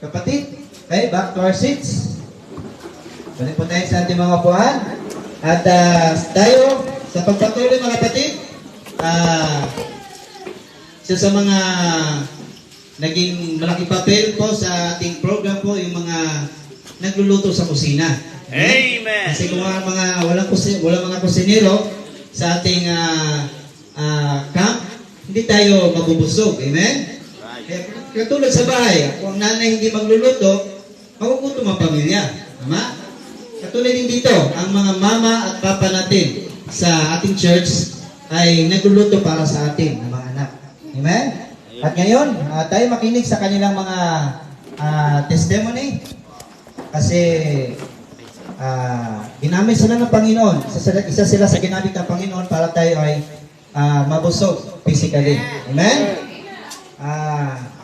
kapatid. Okay, back to our seats. Balik po tayo sa ating mga upuan. At tayo, sa pagpatuloy mga kapatid, isa sa mga naging malaking papel po sa ating program po, yung mga nagluluto sa kusina. Amen! Kasi kung walang mga kusinero sa ating camp, hindi tayo mabubusog. Amen? Kaya, katulad sa bahay, kung ang nanay hindi magluluto, magugutom ang pamilya. Tama? Katulad din dito, ang mga mama at papa natin sa ating church ay nagluluto para sa atin, ng mga anak. Amen? At ngayon, tayo makinig sa kanilang mga testimony. Kasi ginamit sila ng Panginoon. Isa sila sa ginamit ng Panginoon para tayo ay mabusog physically. Amen?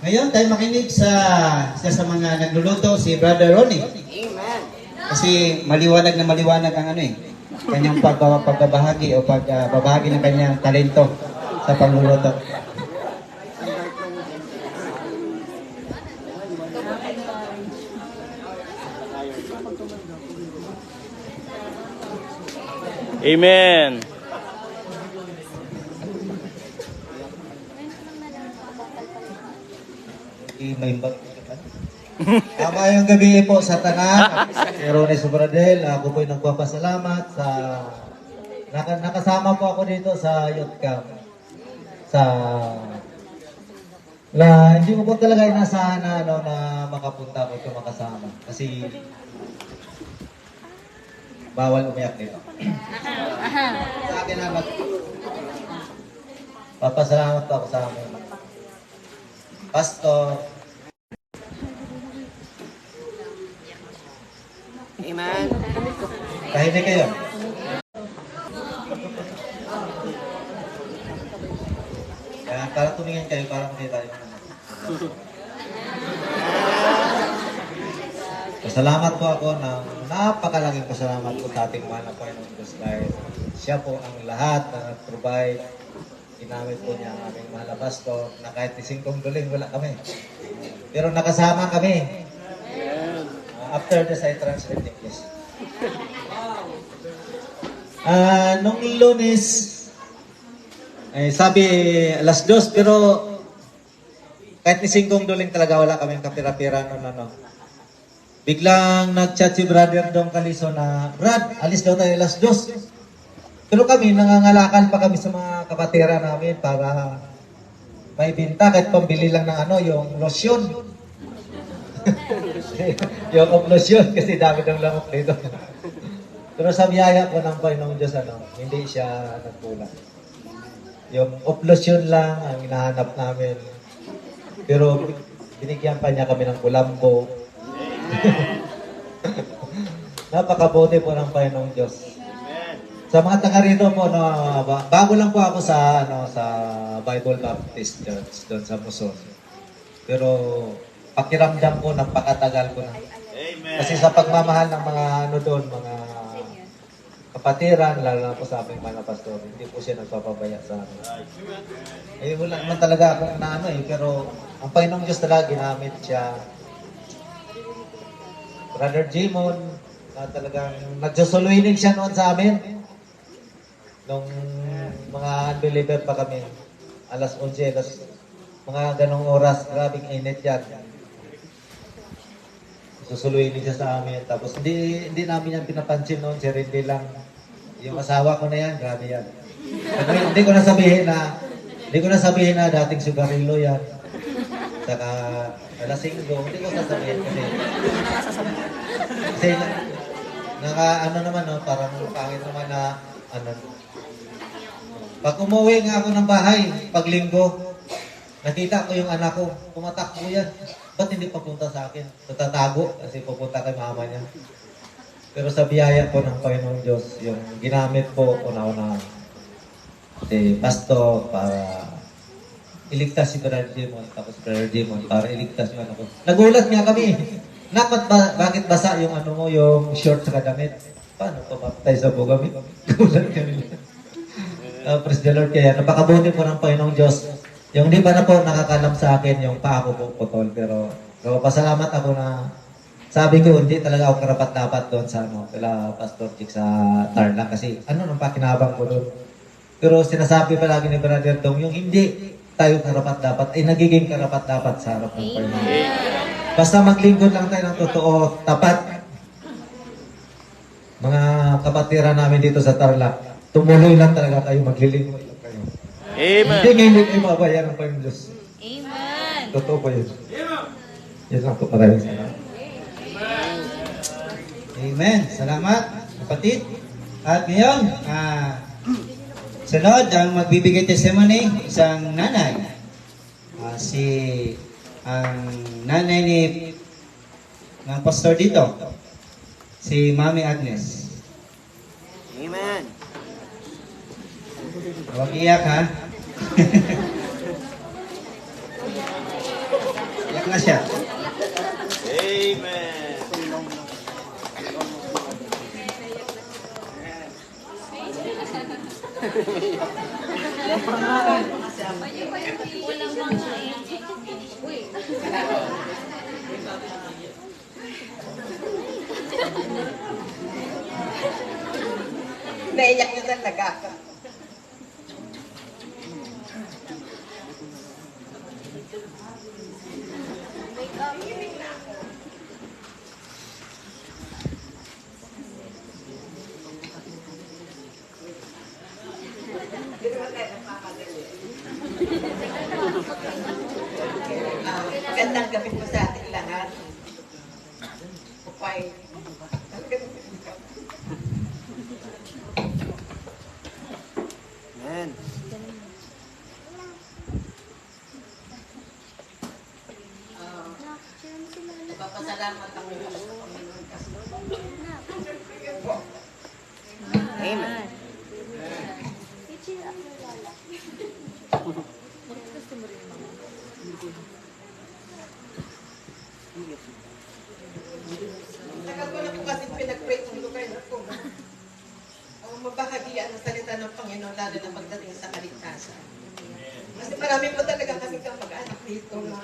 Ngayon, tayo makinig sa mga nagluluto, si Brother Ronnie. Amen. Kasi maliwanag ang kanyang pagbabahagi o pagbabahagi ng kanyang talento sa pagluluto. Amen! Mayong gabi po sa tanan. Ronnie Sobradel, ako po'y nagpapasalamat sa nakasama po ako dito sa youth camp. Hindi ko po talaga inasahan na makapunta ko ito makasama. Kasi bawal umiyak dito. Sa akin na papasalamat po ako sa amin. Pastor. Amen. Tahimik kayo. Kaya para tumingin kayo, para makita tayo. Pasalamat po ako ng napakalaking pasalamat po sa ating mahal na Panginoon Diyos dahil siya po ang lahat na nag-provide. Ginamit po niya ang aming mahal na pastor na kahit isingkong duling wala kami. Pero nakasama kami. After this, I translate English. Nung Lunes, sabi alas 2, pero kahit ni singkong duling talaga wala kaming kapira-pira noon. Biglang nag-chat si Brother Dong Caliso na, Brad, alis daw tayo alas 2. Pero kami, nangangalakal pa kami sa mga kapatira namin para may binta kahit pambili lang ng yung lotion. Yung oblusyon kasi dami ng lamok dito. Pero sa biyaya po ng Panginoong Diyos, hindi siya nagkulang. Yung oblusyon lang ang hinahanap namin. Pero binigyan pa niya kami ng kulambo. Napakabuti po ng Panginoong Diyos. Sa mga taga rito po, bago lang po ako sa Bible Baptist Church doon sa Muson. Pero pakiramdam ko, napakatagal ko na. Amen! Kasi sa pagmamahal ng mga doon, mga kapatiran, lalo na po sa aming mga pastor, hindi po siya nagpapabaya sa amin. Wala naman talaga akong pero ang Panginoong Diyos talaga ginamit siya. Brother Jimon, na talagang nagsusuluinin siya noon sa amin. Nung mga unbeliever pa kami, alas 11, mga ganong oras, grabing init yan. Susuluinin siya sa amin. Tapos hindi namin yan pinapansin noon, si Randy lang. Yung asawa ko na yan, grabe yan. Hindi ko na sabihin na dating sugarilo yan. Saka alasinggo, hindi ko sasabihin kasi parang pangit naman na Pag umuwi nga ako ng bahay, pag linggo, nakita ko yung anak ko, tumatakbo yan. Ba't hindi papunta sa akin? Natatago kasi pupunta kay mama niya. Pero sa biyaya po ng Panginoong Diyos, yung ginamit po una-una si Pastor para iligtas si Brother Jimon, tapos Brother Jimon para iligtas yung anak ko. Nagulat nga kami. Bakit basa yung yung short sa damit? Paano pamapatay sa bugamit? Nagulat kami. Praise the Lord, kaya napakabuti po ng Panginoong Diyos. Yung di ba na po nakakalam sa akin yung paa ko po putol, pero So, pasalamat ako na sabi ko, hindi talaga ako karapat-dapat doon sa kila Pastor Chick sa Tarlac kasi nang pakinabang ko doon. Pero sinasabi palagi ni Brother Dong, yung hindi tayo karapat-dapat ay nagiging karapat-dapat sa harap ng Panginoon. Basta maglingkod lang tayo ng totoo, tapat. Mga kapatiran namin dito sa Tarlac, tumuloy lang talaga kayo, maglilingkod lang kayo. Amen. Hindi ngayon kayo mabayaran ng Panginoon Diyos. Amen. Totoo po yun. Yun lang po, maraming salamat. Amen. Salamat, kapatid. At ngayon, sunod ang magbibigay testimony, isang nanay. Ang nanay ng pastor dito, si Mami Agnes. Amen. Huwag iyak, ha? Iyak na siya. Amen. Walang mga Uy. Naiyak niya talaga. Magandang gabi po sa ating lahat. Upay. Amen. Papasalamat ang Panginoon kasi. Amen. Tagal ko na po kasi pinag-pray ng lugar na po. Mabahagian ang salita ng Panginoon lalo na pagdating sa kaligtasan. Kasi marami po talaga kami kang mag-anak dito na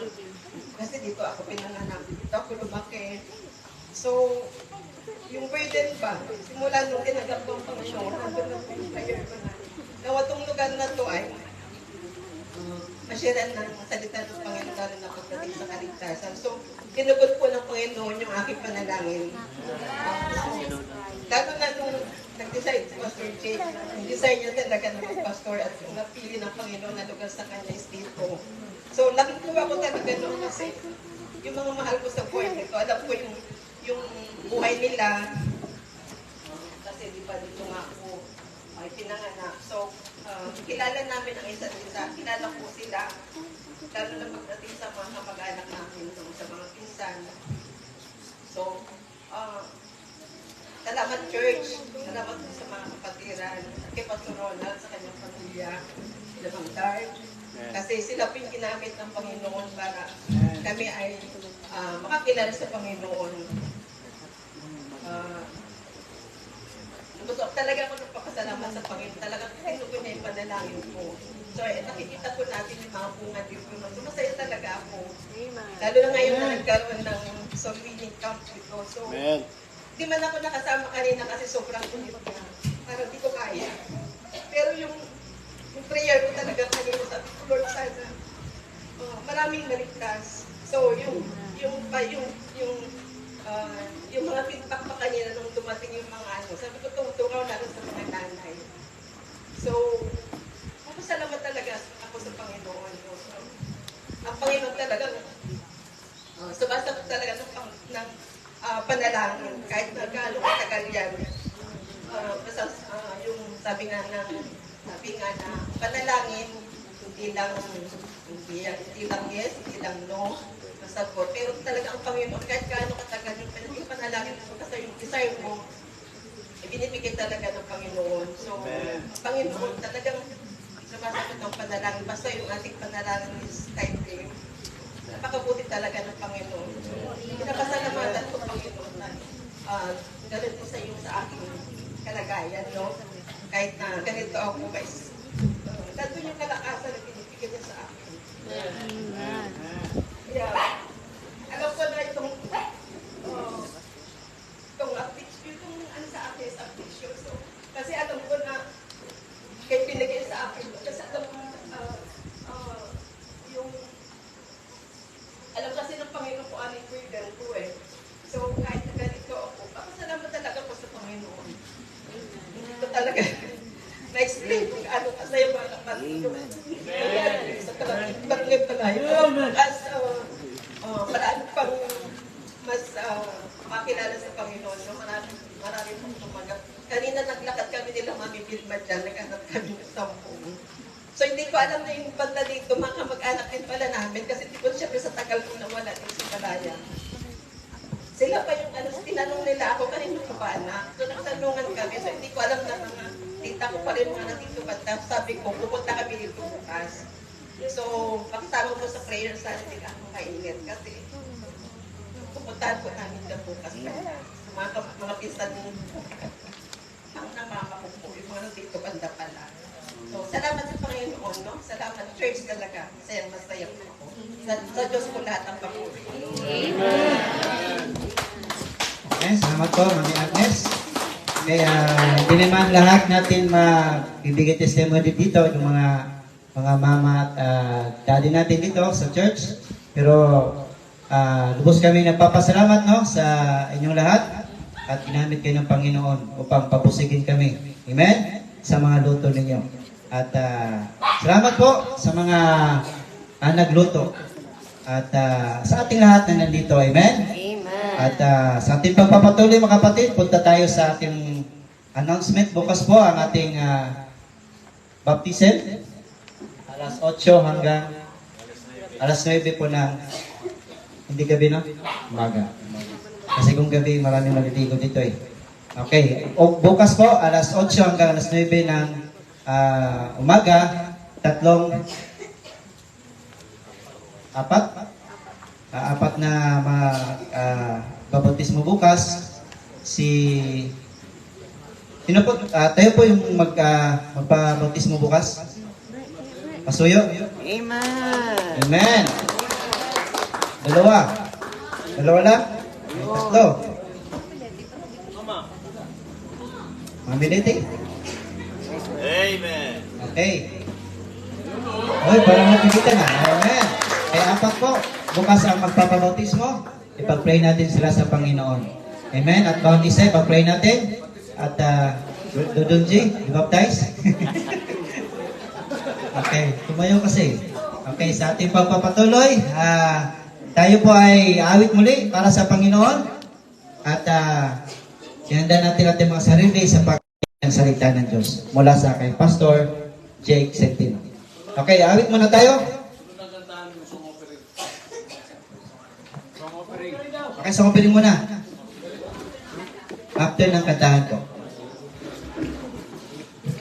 kasi dito ako pinanganak, dito ako lumaki. So, yung burden ba, simula nung tinagap ko ang Panginoon, nandun na po yung prayer ko na. Nawa tong lugar na to ay masyiran ng salita ng Panginoon lalo na pagdating sa kaligtasan. So, tinugot po ng Panginoon yung aking panalangin. Lalo na nung nag-decide si Pastor Jake, ang design niya talaga na mag-pastor at yung napili ng Panginoon na lugar sa kanya is dito. So, nakikuha ko talaga noon kasi yung mga mahal ko sa buhay nito, alam ko yung buhay nila. Kasi di ba dito nga ako ay pinanganak. So, kilala namin ang isa't isa. Kilala ko sila. Lalo na pagdating sa mga kamag-anak namin, sa mga pinsan. So, salamat church. Salamat po sa mga kapatiran. Kay Pastor Ronald sa kanyang pamilya. Sila Mang Dark. Kasi sila po yung ginamit ng Panginoon para kami ay makakilala sa Panginoon. Gusto talaga ako nagpapasalamat sa Panginoon. Talagang tinugon niya yung panalangin ko. So, nakikita po natin yung mga bunga dito. So, masaya talaga ako. Lalo na ngayon na nagkaroon ng soul winning camp dito. So, Amen. di man ako nakasama kanina kasi sobrang init na. Parang di ko kaya. Pero yung prayer ko talaga kanina sa Lord, sana maraming naligtas. So, yung mga feedback pa kanina nung dumating yung mga sabi ko tungtungaw na sa mga nanay. So, salamat talaga ako sa Panginoon. So, ang Panginoon talaga, sumasagot talaga ng panalangin. Kahit na gaano katagal yan. Yung sabi nga na panalangin, hindi lang yes, hindi lang no, masagot. Pero talaga ang Panginoon, kahit gaano katagal yung panalangin mo, kasi yung desire mo, ibinibigay talaga ng Panginoon. So, ang Panginoon talagang sumasagot ng panalangin. Basta yung ating panalangin is timely. Napakabuti talaga ng Panginoon. So, pinapasalamatan ko Panginoon na ganito sa iyo sa aking kalagayan, no? Kahit na ganito ako, guys. Nandun yung kalakasan na binibigyan niya sa akin. Kaya, alam barangay Palayo. As marami pang mas makilala sa Panginoon. No? Marami pang tumaga. Kanina naglakad kami nila Mami Vilma dyan, naghanap kami ng 10. So hindi ko alam na yung banda dito, mga mag-anak din pala namin kasi di ko siyempre sa tagal kong nawala dito sa Palaya. Sila pa yung tinanong nila ako, kanino ko ba anak? So nagtanungan kami, so hindi ko alam na mga tita ko pa rin mga nandito banda. Sabi ko, pupunta kami dito bukas. So, pakisama mo sa prayer sana hindi ako kainit kasi pupuntahan ko namin dyan bukas. Mga pinsan ang namama ko po, yung mga nandito banda pala. So, salamat sa Panginoon, no? Salamat, church talaga. Masayang po ako. Sa Diyos po lahat ang papuri. Okay, salamat po, Mami Agnes. Kaya hindi naman lahat natin magbibigay testimony dito, yung mga mama at daddy natin dito sa church. Pero lubos kami nagpapasalamat no, sa inyong lahat at ginamit kayo ng Panginoon upang papusigin kami. Amen? Sa mga luto ninyo. At salamat po sa mga nagluto. At sa ating lahat na nandito. Amen? Amen. At sa ating pagpapatuloy mga kapatid, punta tayo sa ating announcement. Bukas po ang ating baptism. Alas 8 hanggang alas 9 po ng hindi gabi no? Umaga. Kasi kung gabi maraming maliligo dito eh. Okay. O, bukas po alas 8 hanggang alas 9 ng umaga. Apat na babautismo bukas. Tayo po yung magpabautismo bukas. Pasuyo. Amen. Amen. Dalawa lang. Tatlo. Mamiliti. Amen. Okay. Oy, parang magkikita na. Amen. Kaya apat po. Bukas ang magpapabautismo. Ipag-pray natin sila sa Panginoon. Amen. At bawat isa, ipag-pray natin. At Dudunji, i-baptize. Okay, tumayo kasi. Okay, sa ating pagpapatuloy, tayo po ay awit muli para sa Panginoon. At ihanda natin ating mga sarili sa pagkakas ng salita ng Diyos. Mula sa akin, Pastor Jake Centino. Okay, awit muna tayo. Okay, song offering muna. After ng kantahan ko.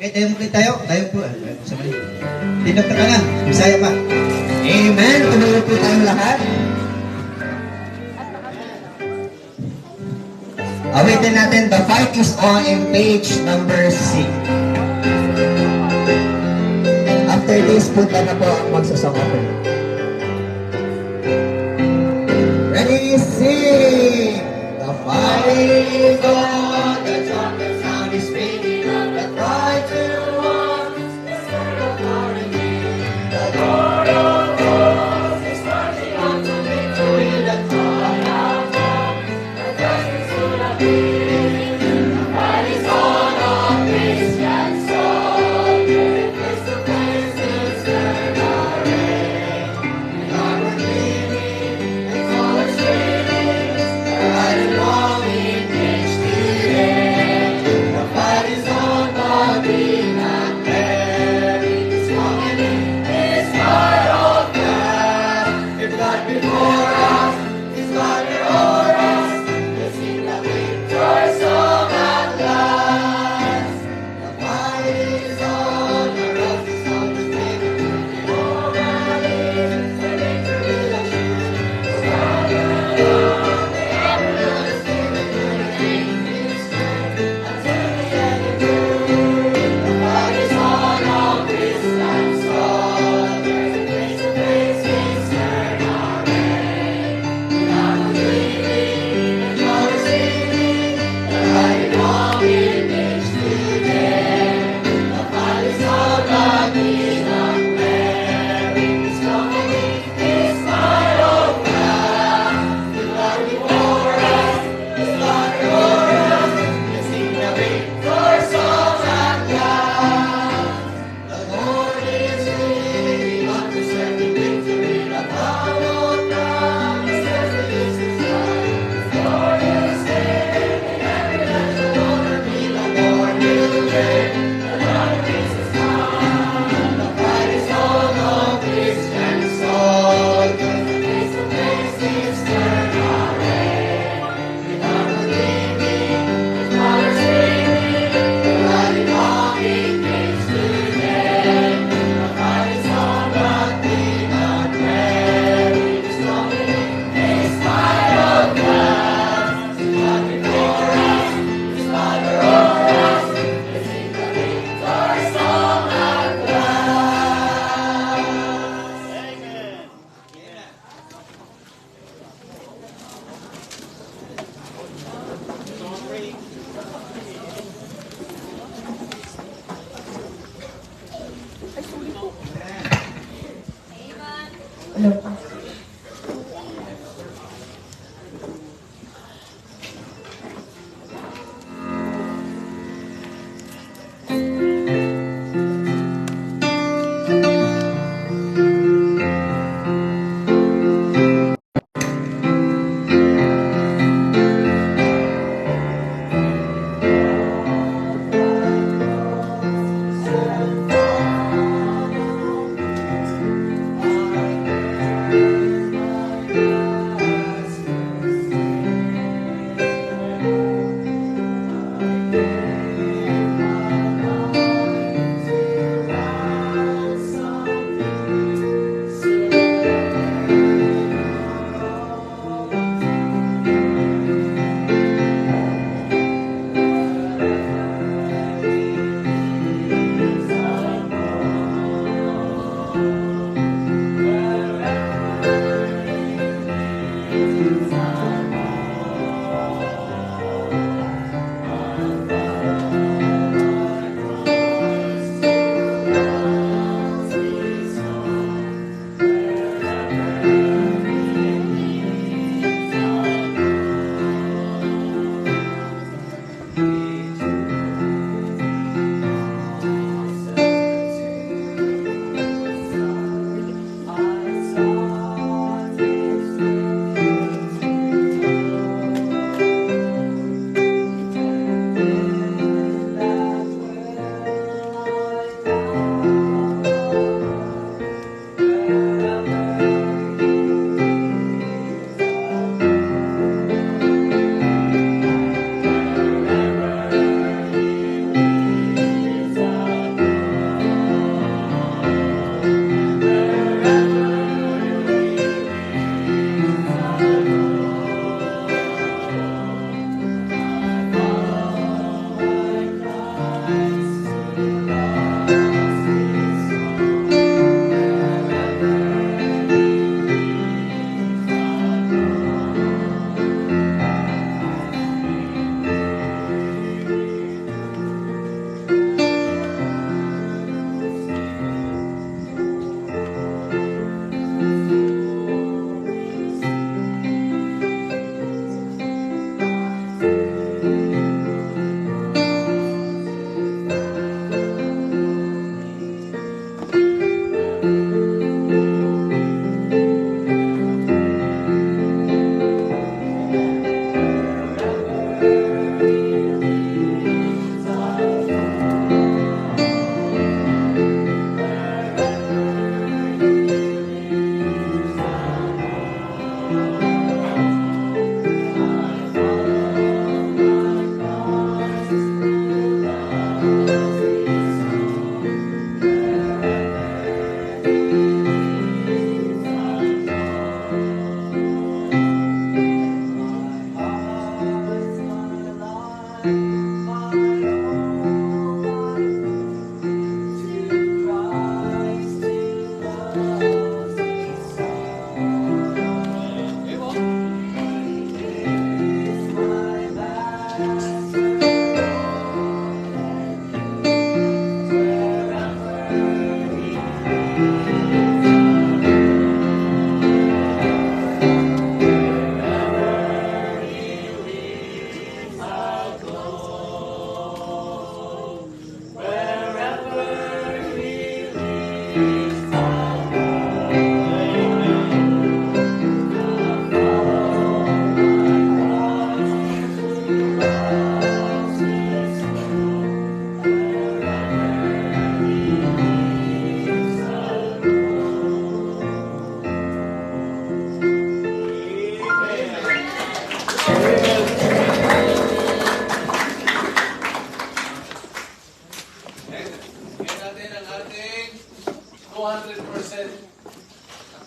Okay, tayo. Tayo po. Tinag ka na. Bisaya pa. Amen. Tumunod po tayong lahat. Awitin natin, The Fight is On in page number 6. After this, punta na po ang magsasong offering. Ready, sing! The fight is on, the trumpet sound is ringing, the cry to one, the sound of harmony. The Lord of hosts is marching on to victory, the triumph of the justice to the king. The fight is on, all Christian soldiers, face to face is turn array. The armor gleaming, and colors streaming, riding along in victory.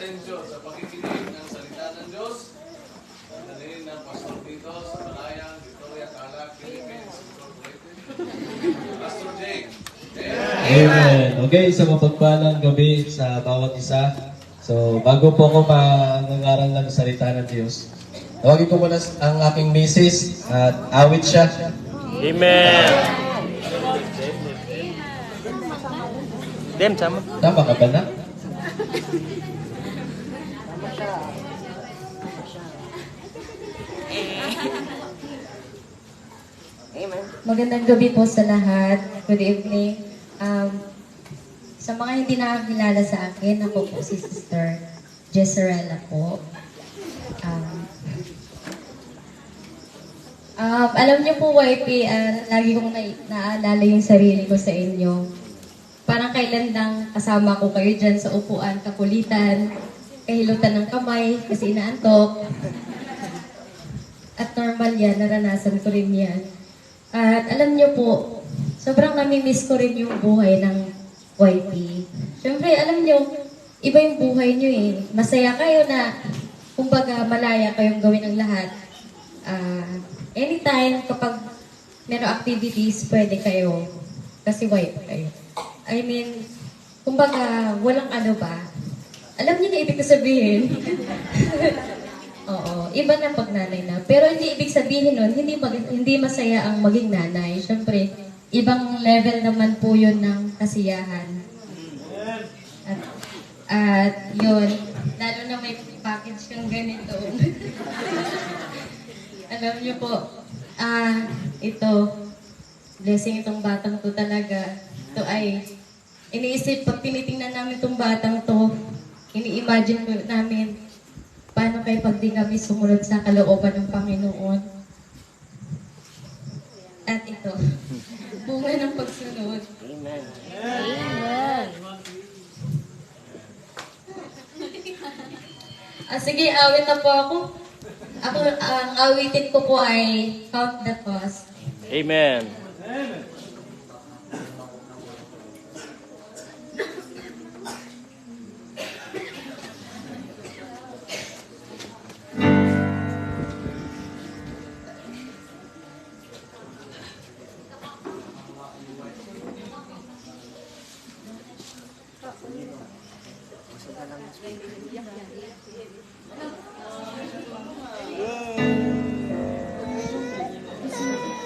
atensyon sa pakikinig ng salita ng Diyos. Dalhin ng pastor dito sa Malayang, Victoria, Calac, Philippines, Incorporated. Pastor Jake. Amen. Okay, so mapagpalang gabi sa bawat isa. So, bago po ako mangangaral ng salita ng Diyos, tawagin ko muna ang aking misis at awit siya. Amen. Dem, sama. Tama ka ba na? Amen. Magandang gabi po sa lahat. Good evening. Sa mga hindi nakakilala sa akin, ako po si Sister Jessarella po. Alam niyo po, YP, lagi kong naaalala yung sarili ko sa inyo. Parang kailan lang kasama ko kayo dyan sa upuan, kakulitan, kahilutan ng kamay kasi inaantok. At normal yan, naranasan ko rin yan. At alam niyo po, sobrang namimiss ko rin yung buhay ng YP. Siyempre, alam niyo, iba yung buhay niyo eh. Masaya kayo na, kumbaga, malaya kayong gawin ang lahat. Anytime, kapag meron activities, pwede kayo. Kasi YP kayo. I mean, kumbaga, walang ano ba. Alam niyo na ibig ko sabihin. Oo, iba na pag nanay na. Pero hindi ibig sabihin nun, hindi masaya ang maging nanay. Siyempre, ibang level naman po yun ng kasiyahan. At yun, lalo na may package kang ganito. Alam niyo po, ito, blessing itong batang to talaga. Ito ay, iniisip, pag tinitingnan namin itong batang to, ini-imagine ko namin, paano kayo pag di kami sumunod sa kalooban ng Panginoon? At ito, bunga ng pagsunod. Amen. Amen. Sige, awit na po ako. Ang awitin ko po ay Count the Cost. Amen.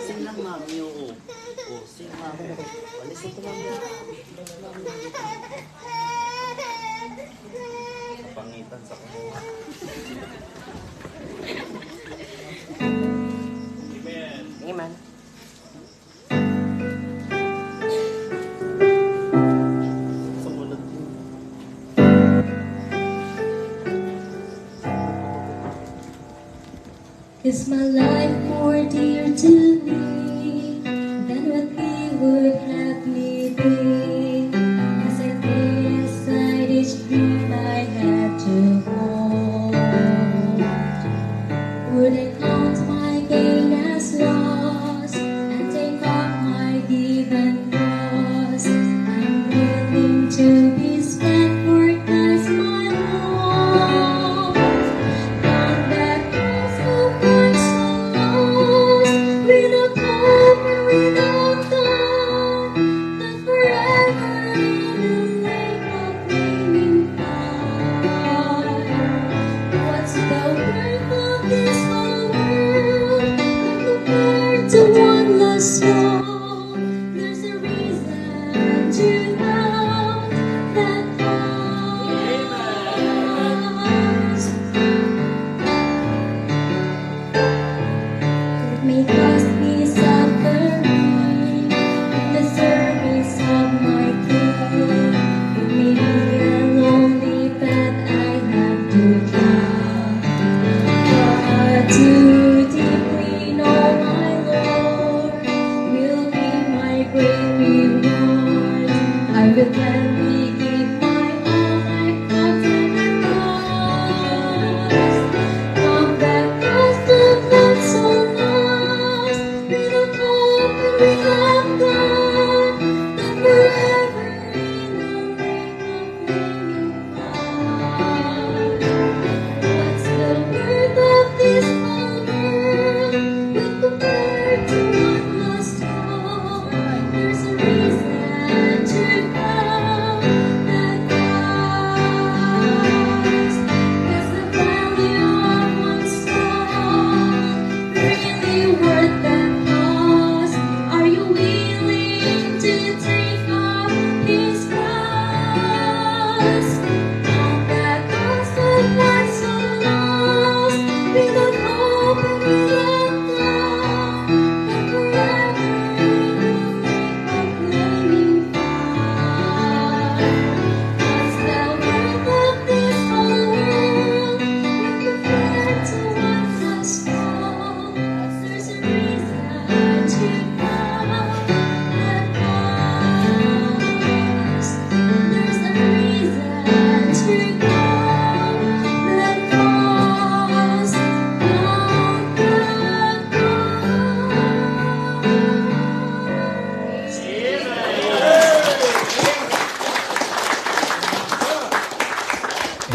Sing lang, mami. Oo. Oo, sing, mami. Listen to mami. Kapangitan sa kanya. Amen. Amen. Sumunod din. Is my life more dear to me than what he would have me be? As I lay aside each dream I had to hold, would I count my gain as loss and take up my given cross? I'm willing to be spent for Christ my Lord. Down that cross of my sorrows, without hope and without God,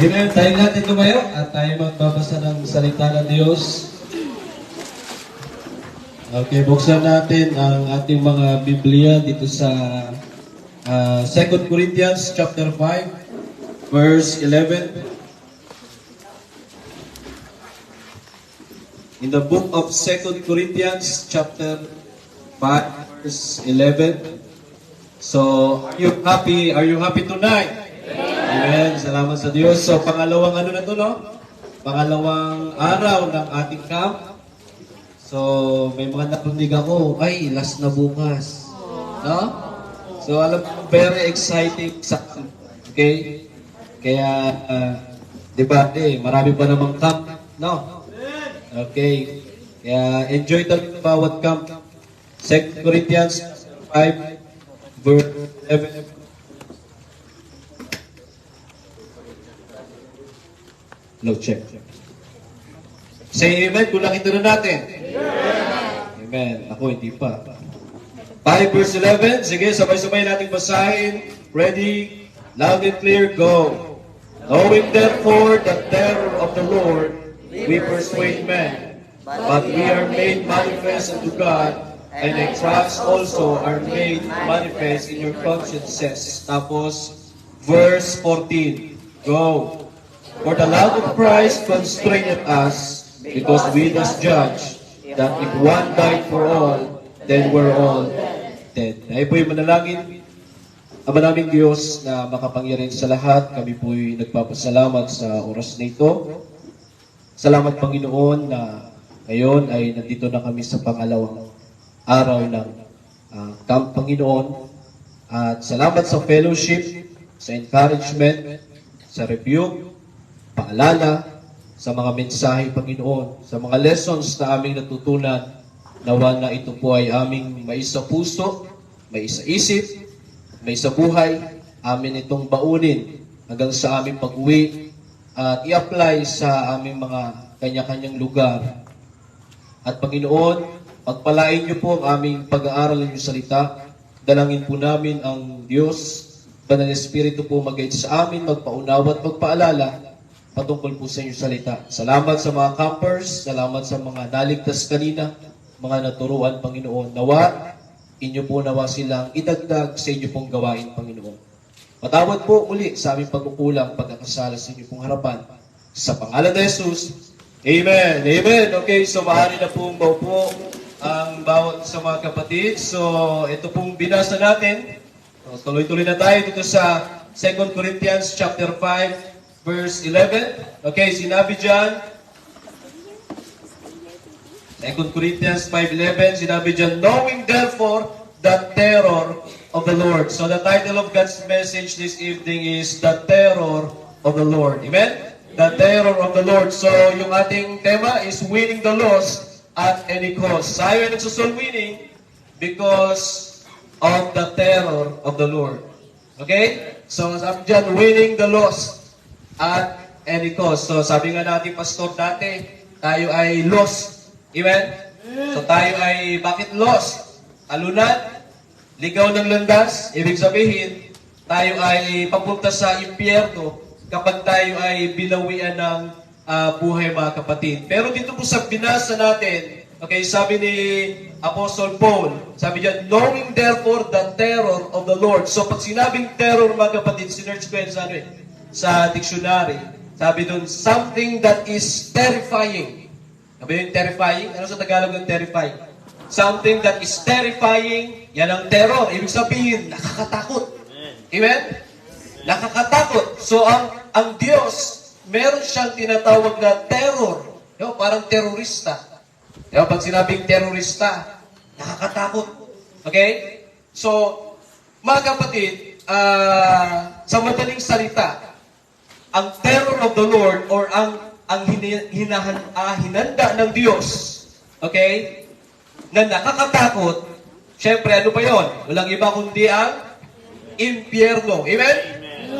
Amen. Tayo natin tumayo at tayo magbabasa ng salita ng Diyos. Okay, buksan natin ang ating mga Biblia dito sa 2 Corinthians chapter 5, verse 11. In the book of 2 Corinthians chapter 5, verse 11. So, are you happy? Are you happy tonight? Amen. Salamat sa Diyos. So, pangalawang ano na to, no? Pangalawang araw ng ating camp. So, may mga napundig ako, ay, last na bukas. No? So, alam mo, very exciting sa okay? Kaya, di ba, marami pa namang camp, no? Okay. Kaya, enjoy talaga bawat camp. 2 Corinthians 5, verse 11. No, check. Say amen kung nakita na natin. Amen. Ako, hindi pa. 5 verse 11. Sige, sabay-sabay natin basahin. Ready? Loud and clear, go. Knowing therefore the terror of the Lord, we persuade men. But we are made manifest unto God, and the trust also are made manifest in your consciences. Tapos, verse 14. Go. For the love of Christ constraineth us, because we thus judge that if one died for all, then we're all dead. Ay po'y manalangin. Ama naming Diyos na makapangyarihan sa lahat, kami po'y nagpapasalamat sa oras na ito. Salamat Panginoon na ngayon ay nandito na kami sa pangalawang araw ng Camp Panginoon. At salamat sa fellowship, sa encouragement, sa rebuke, paalala, sa mga mensahe, Panginoon, sa mga lessons na aming natutunan, nawa na ito po ay aming may sa puso, may sa isip, may sa buhay, amin itong baunin hanggang sa aming pag-uwi at i-apply sa aming mga kanya-kanyang lugar. At Panginoon, pagpalain niyo po ang aming pag-aaral ng iyong salita. Dalangin po namin ang Diyos, Banal na Espiritu po mag-guide sa amin, magpaunawa at magpaalala patungkol po sa inyong salita. Salamat sa mga campers, salamat sa mga naligtas kanina, mga naturuan, Panginoon. Nawa, inyo po nawa silang idagdag sa inyo pong gawain, Panginoon. Patawad po muli sa aming pagkukulang, pagkakasala sa inyo pong harapan. Sa pangalan ni Jesus, Amen. Amen. Okay, so maaari na pong maupo ang bawat sa mga kapatid. So, ito pong binasa natin. So, tuloy-tuloy na tayo dito sa 2 Corinthians chapter 5, verse 11. Okay, sinabi dyan, 2 Corinthians 5:11, sinabi dyan, knowing therefore the terror of the Lord. So the title of God's message this evening is The Terror of the Lord. Amen? The terror of the Lord. So yung ating tema is winning the lost at any cost. Tayo ay nagsusoul winning because of the terror of the Lord. Okay? So sabi dyan, winning the lost at any cost. So sabi nga natin, pastor, dati tayo ay lost. Amen? So tayo ay bakit lost? Talunan, ligaw ng landas, ibig sabihin, tayo ay papunta sa impyerno kapag tayo ay binawian ng buhay, mga kapatid. Pero dito po sa binasa natin, okay, sabi ni Apostle Paul, sabi diyan, knowing therefore the terror of the Lord. So pag sinabing terror, mga kapatid, sinerch ko yan sa dictionary. Sabi doon, something that is terrifying. Sabi yung terrifying? Ano sa Tagalog ng terrifying? Something that is terrifying, yan ang terror. Ibig sabihin, nakakatakot. Amen? Nakakatakot. So, ang Diyos, meron siyang tinatawag na terror. Yo, parang terorista. Yo, pag sinabing terorista, nakakatakot. Okay? So, mga kapatid, sa madaling salita, ang terror of the Lord or ang hinanda ng Diyos, okay, na nakakatakot, syempre, ano pa yon? Walang iba kundi ang impyerno. Amen?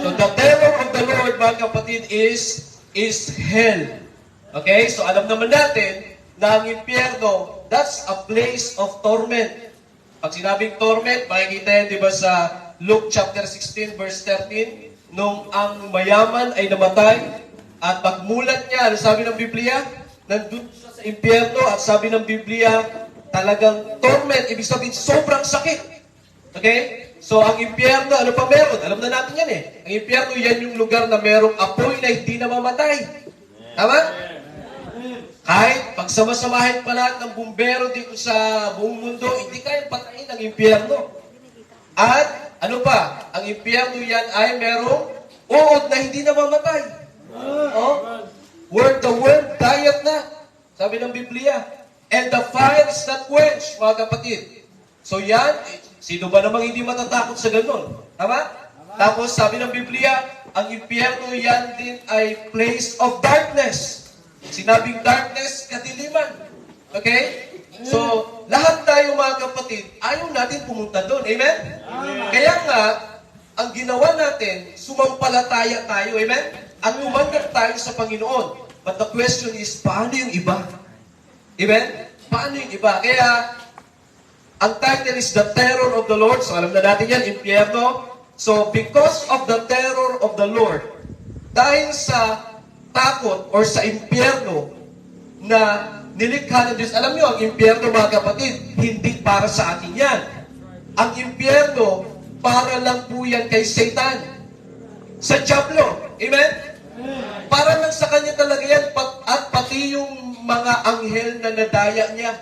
So, the terror of the Lord, mga kapatid, is hell. Okay? So, alam naman natin na ang impyerno, that's a place of torment. Pag sinabing torment, makikita yan, di ba, sa Luke chapter 16, verse 13, nung ang mayaman ay namatay at pagmulat niya, ano sabi ng Biblia? Nandun siya sa impyerno at sabi ng Biblia, talagang torment, ibig sabihin sobrang sakit. Okay? So ang impyerno, ano pa meron? Alam na natin yan eh. Ang impyerno, yan yung lugar na merong apoy na hindi namamatay. Tama? Kahit pagsamasamahin pa lahat ng bumbero dito sa buong mundo, hindi kayang patayin ang impyerno. At ano pa? Ang impyerno yan ay merong uod na hindi namamatay. Oh? The world diet na. Sabi ng Biblia. And the fire is not quenched, mga kapatid. So yan, sino ba namang hindi matatakot sa ganun? Tama? Tapos sabi ng Biblia, ang impyerno yan din ay place of darkness. Sinabing darkness, kadiliman. Okay? So, lahat tayo mga kapatid, ayaw natin pumunta doon. Amen? Kaya nga, ang ginawa natin, sumampalataya tayo. Amen? At tumanggap tayo sa Panginoon. But the question is, paano yung iba? Amen? Paano yung iba? Kaya, ang title is The Terror of the Lord. So, alam na natin yan, impyerno. So, because of the terror of the Lord, dahil sa takot or sa impyerno na nilikha ng Diyos. Alam niyo, ang impyerno, mga kapatid, hindi para sa atin yan. Ang impyerno, para lang po yan kay Satan. Sa Diablo. Amen? Para lang sa kanya talaga yan. At pati yung mga anghel na nadaya niya.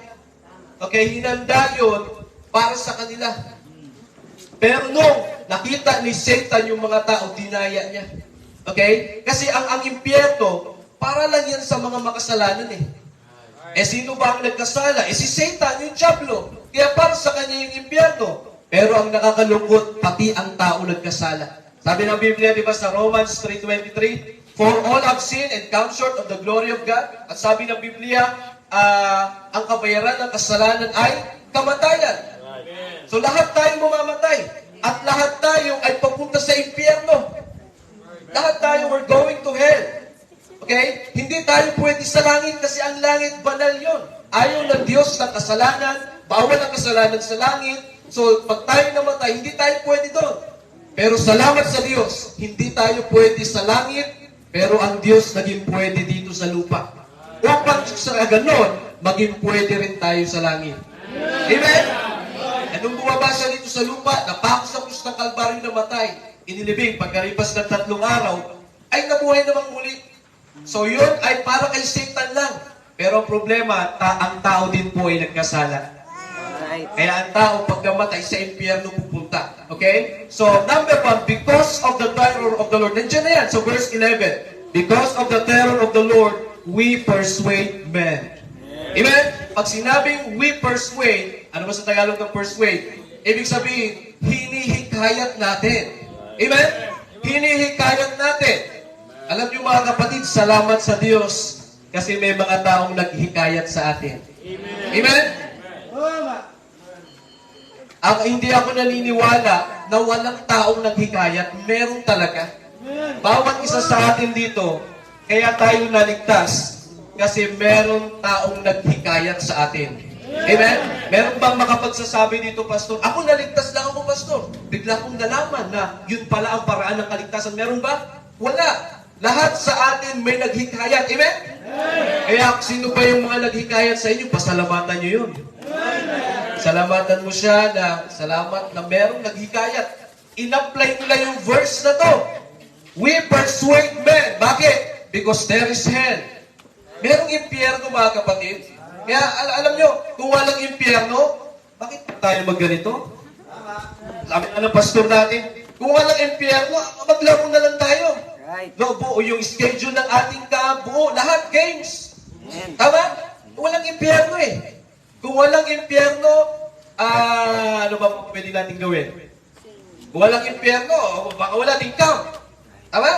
Okay, hinanda yun para sa kanila. Pero nung nakita ni Satan yung mga tao, dinaya niya. Okay? Kasi ang impyerno, para lang yan sa mga makasalanan eh. Eh sino ba ang nagkasala? Eh si Satan, yung Diablo. Kaya para sa kanya yung impyerno. Pero ang nakakalungkot, pati ang tao nagkasala. Sabi ng Biblia, di ba sa Romans 3:23, For all have sinned and come short of the glory of God. At sabi ng Biblia, ang kabayaran ng kasalanan ay kamatayan. So lahat tayo mamamatay. At lahat tayo ay papunta sa impyerno. Lahat tayo, we're going to hell. Okay? Hindi tayo pwede sa langit kasi ang langit banal yon. Ayaw ng Diyos ng kasalanan, bawal ang kasalanan sa langit. So, pag tayo namatay, hindi tayo pwede doon. Pero salamat sa Diyos, hindi tayo pwede sa langit, pero ang Diyos naging pwede dito sa lupa. Upang sa ganon, maging pwede rin tayo sa langit. Amen? Anong bumaba siya dito sa lupa, napako sa krus ng Kalbaryo na matay, inilibing, pagkalipas ng 3 araw, ay nabuhay namang muli. So yun ay para kay Satan lang. Pero ang problema, ang tao din po ay nagkasala. Kaya ang tao pag namatay sa impyerno pupunta. Okay? So number 1, because of the terror of the Lord. Nandiyan na yan. So verse 11, because of the terror of the Lord, we persuade men. Amen? Pag sinabing we persuade, ano ba sa Tagalog ng persuade? Ibig sabihin, hinihikayat natin. Amen? Hinihikayat natin. Alam niyo mga kapatid, salamat sa Diyos kasi may mga taong naghihikayat sa atin. Amen? Hindi ako naniniwala na walang taong naghikayat. Meron talaga. Bawat isa sa atin dito, kaya tayo naligtas kasi meron taong naghikayat sa atin. Amen? Meron bang makapagsasabi dito, Pastor? Ako naligtas lang ako, Pastor. Bigla kong nalaman na yun pala ang paraan ng kaligtasan. Meron ba? Wala. Lahat sa atin may naghikayat. Amen? Kaya sino ba yung mga naghikayat sa inyo? Pasalamatan nyo yun. Salamatan mo siya na salamat na merong naghikayat. In-apply nila yung verse na to. We persuade men. Bakit? Because there is hell. Merong impyerno, mga kapatid. Kaya alam nyo, kung walang impyerno, bakit tayo magganito? Sabi na ng pastor natin, kung walang impyerno, maglaro na lang tayo. No, buo yung schedule ng ating buo, lahat games. Tama? Walang impyerno eh. Kung walang impyerno, ano ba pwede natin gawin? Kung walang impyerno, baka wala ding camp. Tama?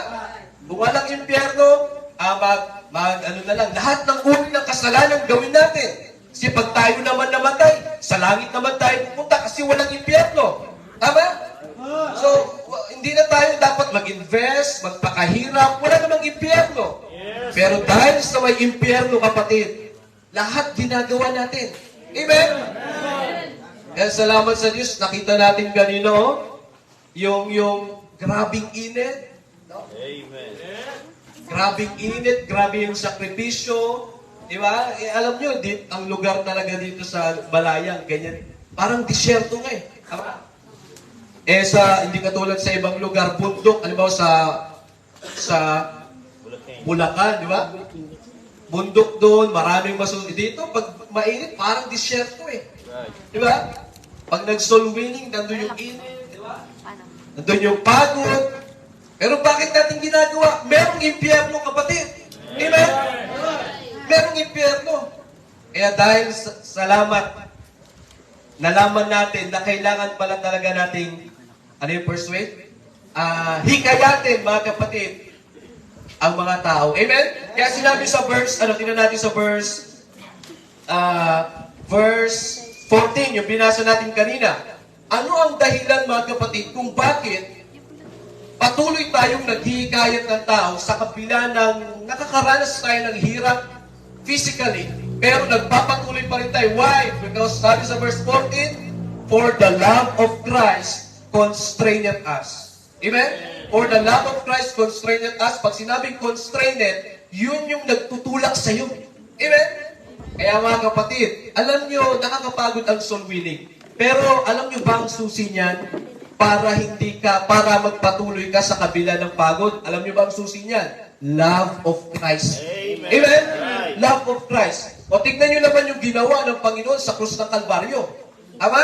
Kung walang impyerno, ano na lang, lahat ng uri ng kasalanan gawin natin. Kasi pag tayo naman namatay, sa langit naman tayo pupunta kasi walang impyerno. Tama? So, hindi na tayo dapat mag-invest, magpakahirap, wala namang impyerno. Pero dahil sa may impyerno, kapatid, lahat ginagawa natin. Amen? Kaya salamat sa Diyos, nakita natin kanino, yung grabing init, Amen. Grabing init, grabe yung sakripisyo. Di ba? Alam nyo, ang lugar talaga dito sa Balayang, ganyan. Parang disyerto nga eh. Tama? Hindi katulad sa ibang lugar, bundok, halimbawa sa Bulacan, di ba? Bundok doon, maraming masunod. Dito, pag mainit, parang disyerto eh. Di ba? Pag nag-soul winning, nandun yung init, di ba? Nandun yung pagod. Pero bakit natin ginagawa? Merong impyerno, kapatid. Amen? Merong impyerno. Kaya dahil salamat, nalaman natin na kailangan pala talaga nating, persuade? Hikayatin, mga kapatid, ang mga tao. Amen? Kaya sinabi sa verse, tingnan natin sa verse 14, yung binasa natin kanina. Ano ang dahilan, mga kapatid, kung bakit patuloy tayong naghihikayat ng tao sa kabila ng nakakaranas tayo ng hirap physically, pero nagpapatuloy pa rin tayo. Why? Because sabi sa verse 14, for the love of Christ constraineth us. Amen? For the love of Christ constraineth us. Pag sinabing constrained, yun yung nagtutulak sa iyo. Amen? Kaya mga kapatid, alam nyo, nakakapagod ang soul winning. Pero alam nyo ba ang susi niyan? Para magpatuloy ka sa kabila ng pagod. Alam niyo ba ang susi niyan? Love of Christ. Amen. Amen? Love of Christ. O tignan niyo naman yung ginawa ng Panginoon sa krus ng Kalbaryo. Tama?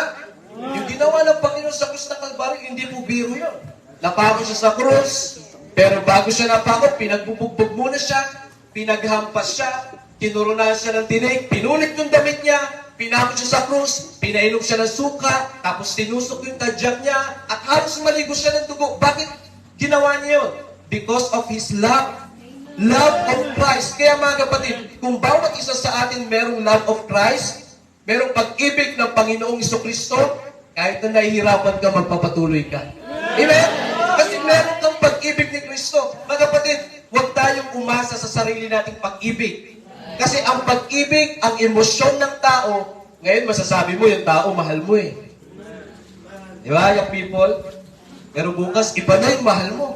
Yung ginawa ng Panginoon sa krus ng Kalbaryo, hindi po biro yun. Napako siya sa krus, pero bago siya napako, pinagbubugbog muna siya, pinaghampas siya, kinurunan siya ng tinig, pinulit yung damit niya, pinako siya sa krus, pinainom siya ng suka, tapos tinusok yung tadyak niya, at halos maligo siya ng dugo. Bakit ginawa niya yun? Because of His love. Love of Christ. Kaya mga kapatid, kung bawat isa sa atin merong love of Christ, merong pag-ibig ng Panginoong Jesucristo, kahit na nahihirapan ka, magpapatuloy ka. Amen? Kasi meron kang pag-ibig ni Kristo. Mga kapatid, huwag tayong umasa sa sarili nating pag-ibig. Kasi ang pag-ibig, ang emosyon ng tao, ngayon masasabi mo, yung tao, mahal mo eh. Di ba, yung people? Pero bukas, iba na yung mahal mo.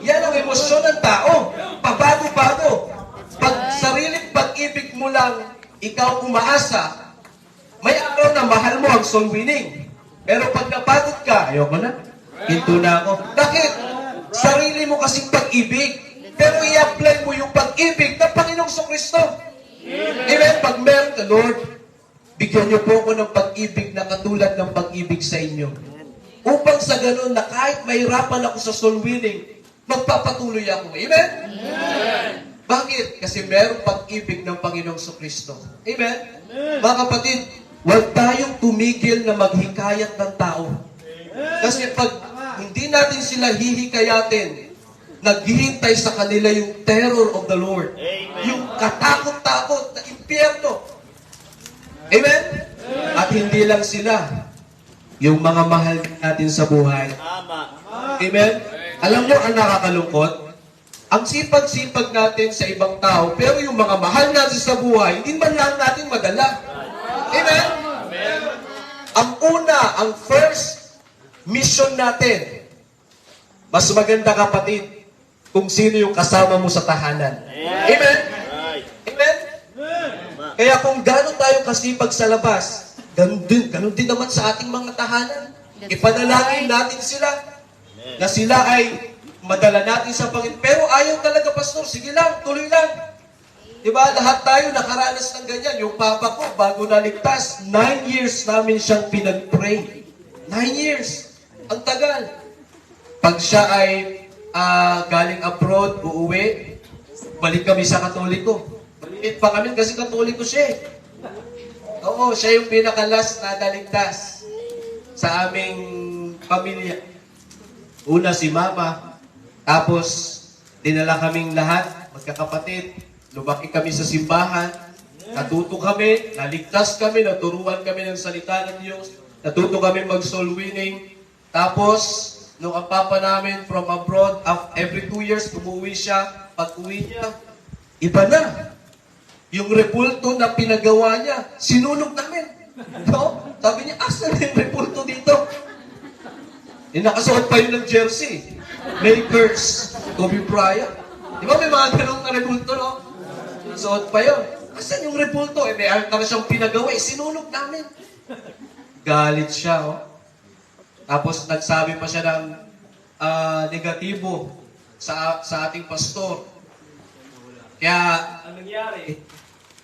Yan ang emosyon ng tao. Pabago-bago. Pag sariling pag-ibig mo lang, ikaw umaasa, may araw na mahal mo ang soul winning. Pero pag napagod ka, ayoko na. Hinto na ako. Bakit? Sarili mo kasing pag-ibig. Pero i-apply mo yung pag-ibig ng Panginoong Kristo. Amen? Pag meron ka, Lord, bigyan niyo po ako ng pag-ibig na katulad ng pag-ibig sa inyo. Upang sa ganun na kahit mahirapan ako sa soul winning, magpapatuloy ako. Amen? Bakit? Kasi merong pag-ibig ng Panginoong Kristo. Amen? Mga kapatid, huwag tayong tumigil na maghikayat ng tao. Kasi pag hindi natin sila hihikayatin, naghihintay sa kanila yung terror of the Lord. Amen. Yung katakot-takot na impyerno. Amen? At hindi lang sila, yung mga mahal natin sa buhay. Tama. Amen? Alam nyo, ang nakakalungkot, ang sipag-sipag natin sa ibang tao, pero yung mga mahal natin sa buhay, hindi man lang natin madala. Amen? Ang una, ang first mission natin, mas maganda kapatid, kung sino yung kasama mo sa tahanan. Amen? Right. Amen? Kaya kung gano'n tayo kasipag sa labas, ganun din naman sa ating mga tahanan. Ipanalangin natin sila, na sila ay madala natin sa Panginoon. Pero ayaw talaga, Pastor, sige lang, tuloy lang. Diba, lahat tayo nakaranas ng ganyan. Yung papa ko, bago naligtas, 9 years namin siyang pinag-pray. 9 years. Ang tagal. Pag siya ay galing abroad, uuwi, balik kami sa Katoliko. Balik pa kami kasi Katoliko siya eh. Oo, siya yung pinakalas na naligtas sa aming pamilya. Una si Mama, tapos dinala kaming lahat, magkakapatid, lumaki kami sa simbahan, natuto kami, naligtas kami, naturuan kami ng salita ng Diyos, natuto kami mag-soul winning, tapos nung ang papa namin from abroad, every 2 years, umuwi siya. Pag-uwi niya, iba na. Yung repulto na pinagawa niya, sinunog namin. No? Sabi niya, asan yung repulto dito? Nakasuot pa yun ng jersey. Lakers, Kobe Bryant. Di ba may mga ganong rebulto, no? Suot pa yun. Asan yung rebulto? May altar siyang pinagawa. Sinunog namin. Galit siya, oh. Tapos nagsabi pa siya ng negatibo sa ating pastor. Kaya, anong nangyari?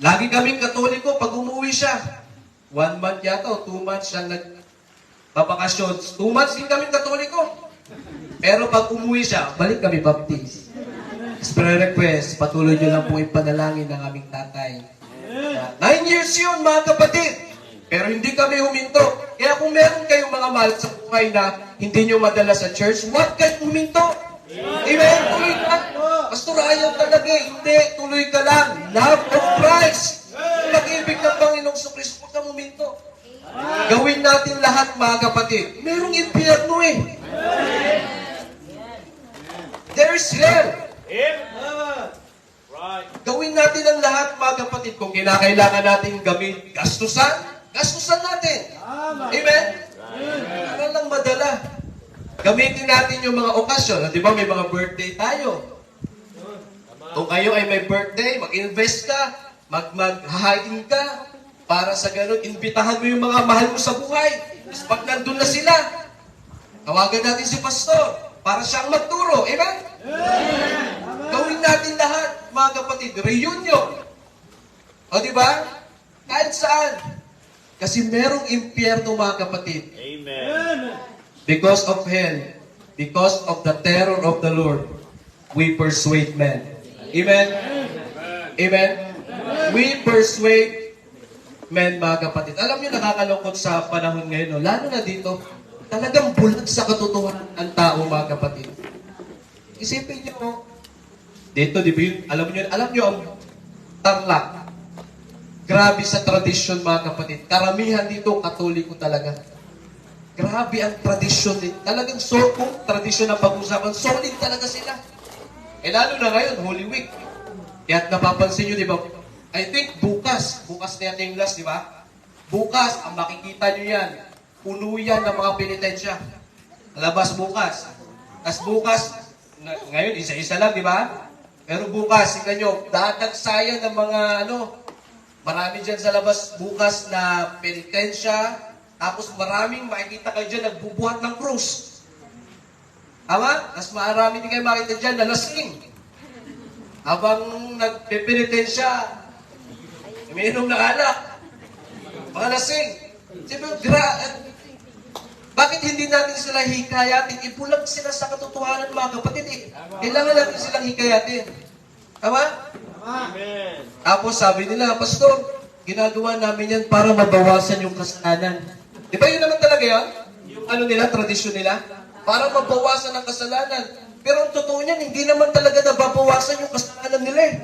Lagi kaming Katoliko pag umuwi siya. 1 month yata o 2 months siya nagbabakasyon. 2 months din kaming Katoliko. Pero pag umuwi siya, balik kami Baptist. Prayer request, patuloy nyo lang po ipanalangin ng aming tatay. 9 years yun, mga kapatid. Pero hindi kami huminto. Kaya kung meron kayong mga mahal sa buhay na hindi nyo madala sa church, huwag kayong huminto. Amen? Tuloy ka. Pastor, ayaw talaga. Hindi, tuloy ka lang. Love of Christ. Pag-ibig ng Panginoong Kristo, huwag kang huminto. Gawin natin lahat, mga kapatid. Merong impyerno eh. There's hell. Gawin natin ang lahat, mga kapatid. Kung kinakailangan natin gastusan natin. Amen? Para lang madala. Gamitin natin yung mga okasyon. Di ba may mga birthday tayo? Kung kayo ay may birthday, mag-invest ka, mag-hahain ka, para sa ganun, imbitahan mo yung mga mahal mo sa buhay. Tapos pag nandun na sila, tawagan natin si pastor para siyang magturo. Amen? Gawin natin lahat, mga kapatid. Reunion. O di ba? Kahit saan. Kasi merong impyerno, mga kapatid. Amen. Because of hell, because of the terror of the Lord, we persuade men. Amen? Amen? We persuade men, mga kapatid. Alam niyo, nakakalungkot sa panahon ngayon, no? Lalo na dito, talagang bulag sa katotohanan ang tao, mga kapatid. Isipin niyo, dito, di ba yun, alam niyo ang Tarlac. Grabe sa tradisyon, mga kapatid. Karamihan dito, Katoliko talaga. Grabe ang tradisyon din. Talagang kung tradisyon na pag-usapan, solid talaga sila. Eh lalo na ngayon, Holy Week. Kaya napapansin nyo, di ba? I think bukas na yan yung last, di ba? Bukas, ang makikita nyo yan, puno yan ng mga penitensya. Labas bukas. Tapos bukas, ngayon, isa-isa lang, di ba? Pero bukas, tingnan nyo, dadagsayan ng mga, marami dyan sa labas bukas na penitensya, tapos maraming makikita kayo dyan nagbubuhat ng krus. Tama? Tapos marami din kayo makikita dyan na lasing. Habang nagpe-penitensya, umiinom ng alak. Mga lasing. Bakit hindi natin sila hikayatin? Ibulag sila sa katotohanan, mga kapatid. Kailangan natin silang hikayatin. Tama? Amen. Tapos sabi nila, Pastor, ginagawa namin yan para mabawasan yung kasalanan. Di ba yun naman talaga yun? Yung tradisyon nila? Para mabawasan ang kasalanan. Pero ang totoo niyan, hindi naman talaga nababawasan yung kasalanan nila eh.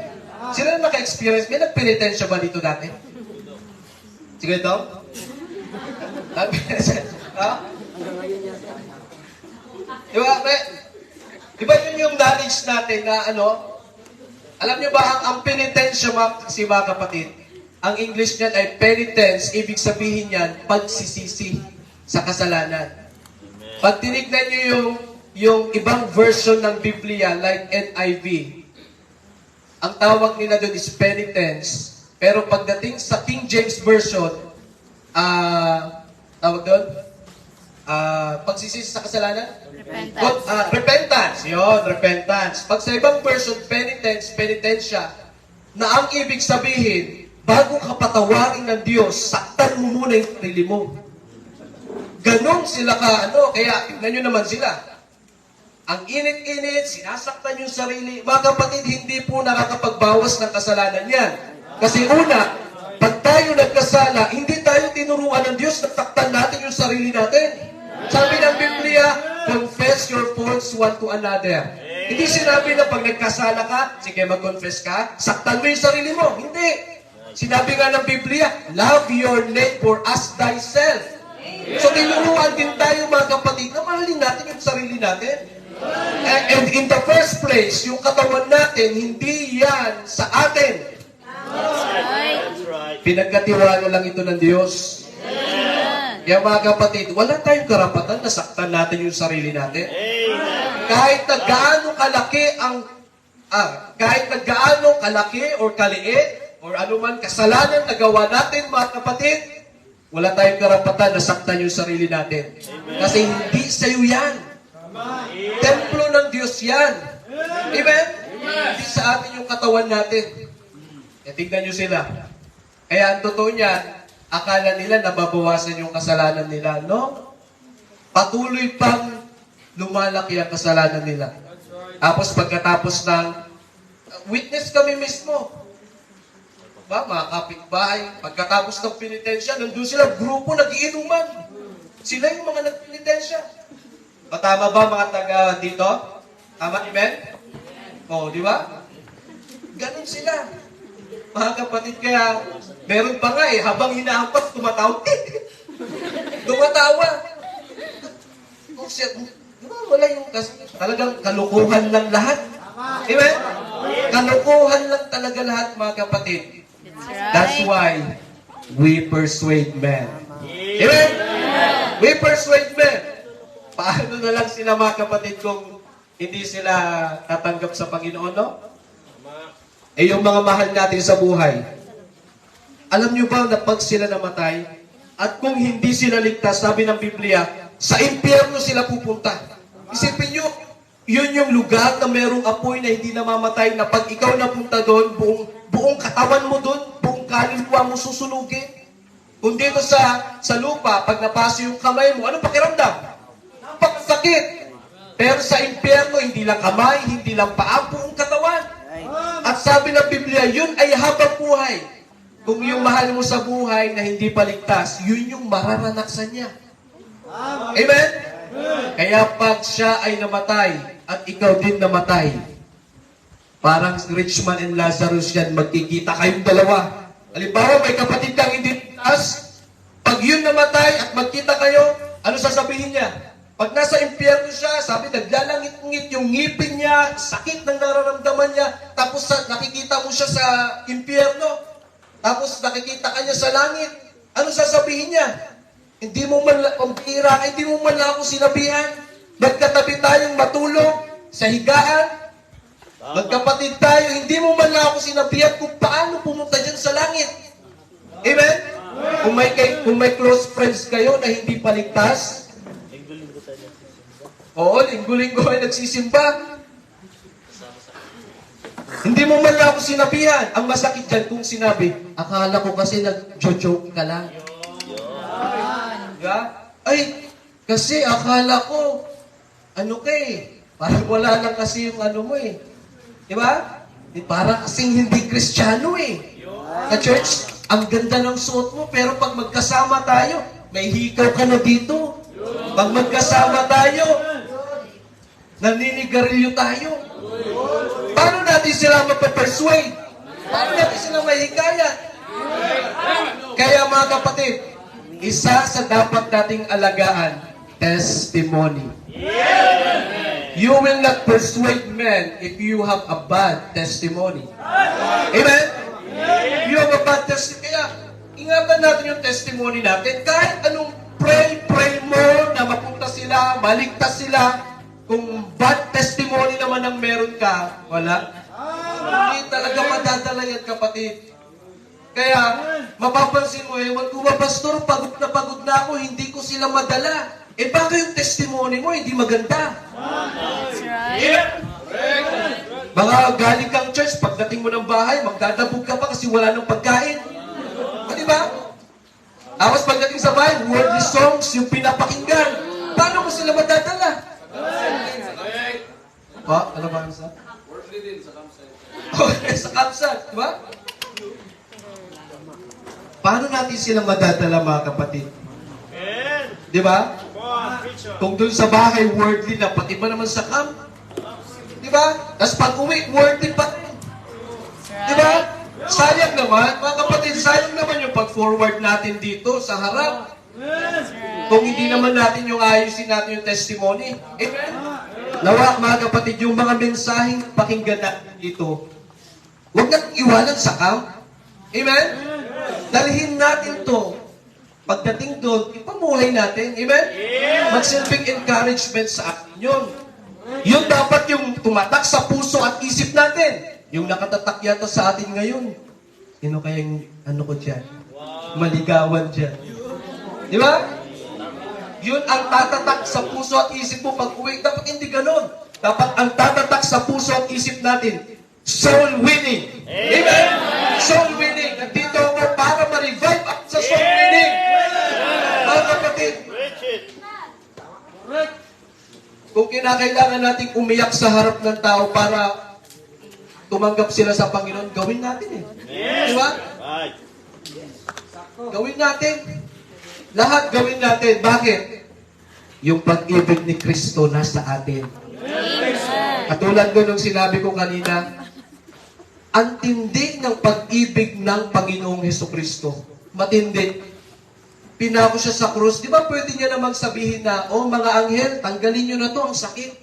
Sila na naka-experience. May nagpenitensya ba dito dati? Sige ito? Ha? Di ba yun yung knowledge natin na alam niyo ba ang penitensya, mga kapatid, ang English niyan ay penitence, ibig sabihin niyan, pagsisisi sa kasalanan. Pag tinignan niyo yung ibang version ng Biblia, like NIV, ang tawag nila doon is penitence. Pero pagdating sa King James Version, tawag doon? Pagsisisi sa kasalanan? Repentance. Yun, repentance. Pag sa ibang version, penitence, penitensya, na ang ibig sabihin, bago ka patawarin ng Diyos, saktan mo muna yung sarili mo. Ganon sila kaya tignan nyo naman sila. Ang init-init, sinasaktan yung sarili. Mga kapatid, hindi po nakakapagbawas ng kasalanan yan. Kasi una, pag tayo nagkasala, hindi tayo tinuruan ng Diyos na saktan natin yung sarili natin. Sabi ng Biblia, confess your faults one to another. Hindi sinabi na pag nagkasala ka, sige mag-confess ka, saktan mo yung sarili mo. Hindi. Sinabi nga ng Biblia, love your neighbor as thyself. So tinuruan din tayo, mga kapatid, na mahalin natin yung sarili natin. And in the first place, yung katawan natin, hindi yan sa atin. That's right. Pinagkatiwala lang ito ng Diyos. Kaya mga kapatid, wala tayong karapatan na saktan natin yung sarili natin. Amen. kahit na gaano kalaki kahit na gaano kalaki or kaliit or anuman kasalanan na gawa natin, mga kapatid, wala tayong karapatan na saktan yung sarili natin. Kasi hindi sa'yo yan. Templo ng Diyos yan. Amen? Hindi sa atin yung katawan natin. E tingnan nyo sila. Kaya ang totoo niyan, akala nila nababawasan yung kasalanan nila. No? Patuloy pang lumalaki ang kasalanan nila. Tapos pagkatapos ng witness kami mismo. Ba, mga kapitbahay, pagkatapos ng penitensya, nandun sila, grupo nagiinuman. Sila yung mga nagpenitensya. Tama ba mga taga dito? Tama, amen? Oo, di ba? Ganun sila. Mga kapatid, kaya meron pa nga habang hinahampas, tumatawa. Tumatawa. Oh, siya, wala yung talagang kalukuhan lang lahat. Amen? Kalukuhan lang talaga lahat, mga kapatid. That's why we persuade men. Amen? We persuade men. Paano na lang sila, mga kapatid, kung hindi sila tatanggap sa Panginoon, no? Eh, yung mga mahal natin sa buhay, alam nyo ba na pag sila namatay, at kung hindi sila ligtas, sabi ng Biblia, sa impyerno sila pupunta. Isipin nyo, yun yung lugar na merong apoy na hindi namamatay, na pag ikaw napunta doon, buong katawan mo doon, buong kaluluwa mo susunugin. Kung dito sa lupa, pag napasa yung kamay mo, anong pakiramdam? Napakasakit. Pero sa impyerno, hindi lang kamay, hindi lang paa, buong katawan. At sabi ng Biblia, yun ay habang buhay. Kung yung mahal mo sa buhay na hindi paligtas, yun yung mararanasan niya. Amen? Kaya pag siya ay namatay, at ikaw din namatay, parang rich man and Lazarus yan, magkikita kayong dalawa. Halimbawa, may kapatid kang hindi ligtas, pag yun namatay at magkita kayo, ano sasabihin niya? Pag nasa impyerno siya, sabi, naglalangit-ngit yung ngipin niya, sakit ng nararamdaman niya, tapos nakikita mo siya sa impyerno, tapos nakikita ka niya sa langit, ano sasabihin niya? Hindi mo man ako sinabihan, magkatabi tayong matulog sa higaan, magkapatid tayo, hindi mo man ako sinabihan kung paano pumunta dyan sa langit. Amen? Kung may close friends kayo na hindi paligtas, oo, linggo-linggo ay nagsisimba. Hindi mo man lang ako sinabihan. Ang masakit dyan kung sinabi, akala ko kasi nag-joke ka lang. Diba? Ay, kasi akala ko, parang wala lang kasi yung mo eh. Diba? Parang kasing hindi Kristiyano eh. Sa church, ang ganda ng suot mo, pero pag magkasama tayo, may hikaw ka na dito. Pag magkasama tayo, naninigarilyo tayo. Paano natin sila mapapersuade? Paano natin sila mahikayat? Kaya mga kapatid, isa sa dapat nating alagaan, testimony. You will not persuade men if you have a bad testimony. Amen? If you have a bad testimony, kaya ingatan natin yung testimony natin. Kahit anong pray mo na mapunta sila, maligtas sila, kung bad testimony naman ang meron ka, wala. Hindi talaga madadala yan, kapatid. Kaya, mapapansin mo, pastor, pagod na ako, hindi ko sila madala. Eh, baka yung testimony mo, hindi maganda. That's right. Mga galing kang church, pagdating mo ng bahay, magdadabog ka pa kasi wala nang pagkain. Di ba? Tapos pagdating sa bahay, worldly songs, yung pinapakinggan. Paano mo sila madadala? Ano ba ang sa? Worldly din sa campsite. Sa campsite, di ba? Paano natin sila madadala, mga kapatid? Di ba? Kung dun sa bahay, worldly na, pati ba naman sa camp? Di ba? Tapos pag uwi, worldly pa. Di ba? Sayang naman, mga kapatid, sayang naman yung pag-forward natin dito sa harap. Kung hindi naman natin yung ayusin natin yung testimony. Amen? Nawa, mga kapatid, yung mga mensaheng pakinggan natin dito, huwag natin iwanan sa camp. Amen? Dalhin natin to. Pagdating doon, ipamuhay natin. Amen? Magsilbing encouragement sa atin yun. Yun dapat yung tumatak sa puso at isip natin. Yung nakatatak yata sa atin ngayon. Sino kayang ano ko dyan? Maligawan dyan. Di ba? Yun ang tatatak sa puso at isip mo pag uwi. Dapat hindi ganun. Dapat ang tatatak sa puso at isip natin, soul winning. Amen? Soul winning. Nandito ako para ma-revive ako sa soul winning. Mga kapatid, kung kinakailangan nating umiyak sa harap ng tao para tumanggap sila sa Panginoon, gawin natin eh. Di ba? Gawin natin. Lahat gawin natin. Bakit? Yung pag-ibig ni Kristo nasa atin. Katulad ko nung sinabi ko kanina, ang tindi ng pag-ibig ng Panginoong Hesukristo. Matindi. Pinako siya sa krus. Di ba pwede niya namang sabihin na, oh mga anghel, tanggalin niyo na to, ang sakit.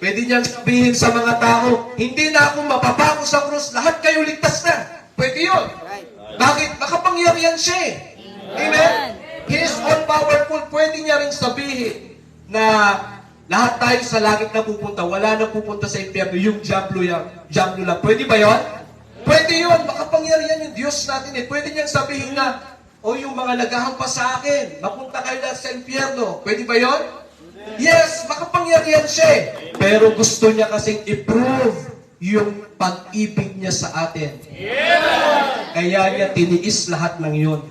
Pwede niya sabihin sa mga tao, hindi na ako mapapako sa krus, lahat kayo ligtas na. Pwede yun. Bakit? Makapangyarihan siya eh. Amen? He is all-powerful. Pwede niya rin sabihin na lahat tayo sa langit na pupunta, wala na pupunta sa impyerno, yung diablo lang. Pwede ba yun? Pwede yun. Makapangyarihan yung Diyos natin eh. Pwede niyang sabihin na, o yung mga naghahampas sa akin, mapunta kayo lang sa impyerno. Pwede ba yun? Yes, makapangyarihan siya eh. Pero gusto niya kasing i-prove yung pag-ibig niya sa atin. Kaya niya tiniis lahat ng yun.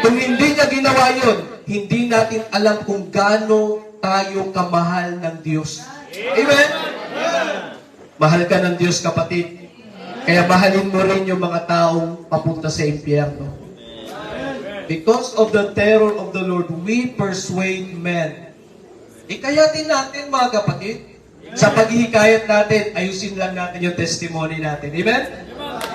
Kung hindi niya ginawa yun, hindi natin alam kung gaano tayo kamahal ng Diyos. Amen? Mahal ka ng Diyos, kapatid. Kaya mahalin mo rin yung mga taong papunta sa impyerno. Because of the terror of the Lord, we persuade men. Ikayatin natin, mga kapatid. Sa paghihikayat natin, ayusin lang natin yung testimony natin. Amen?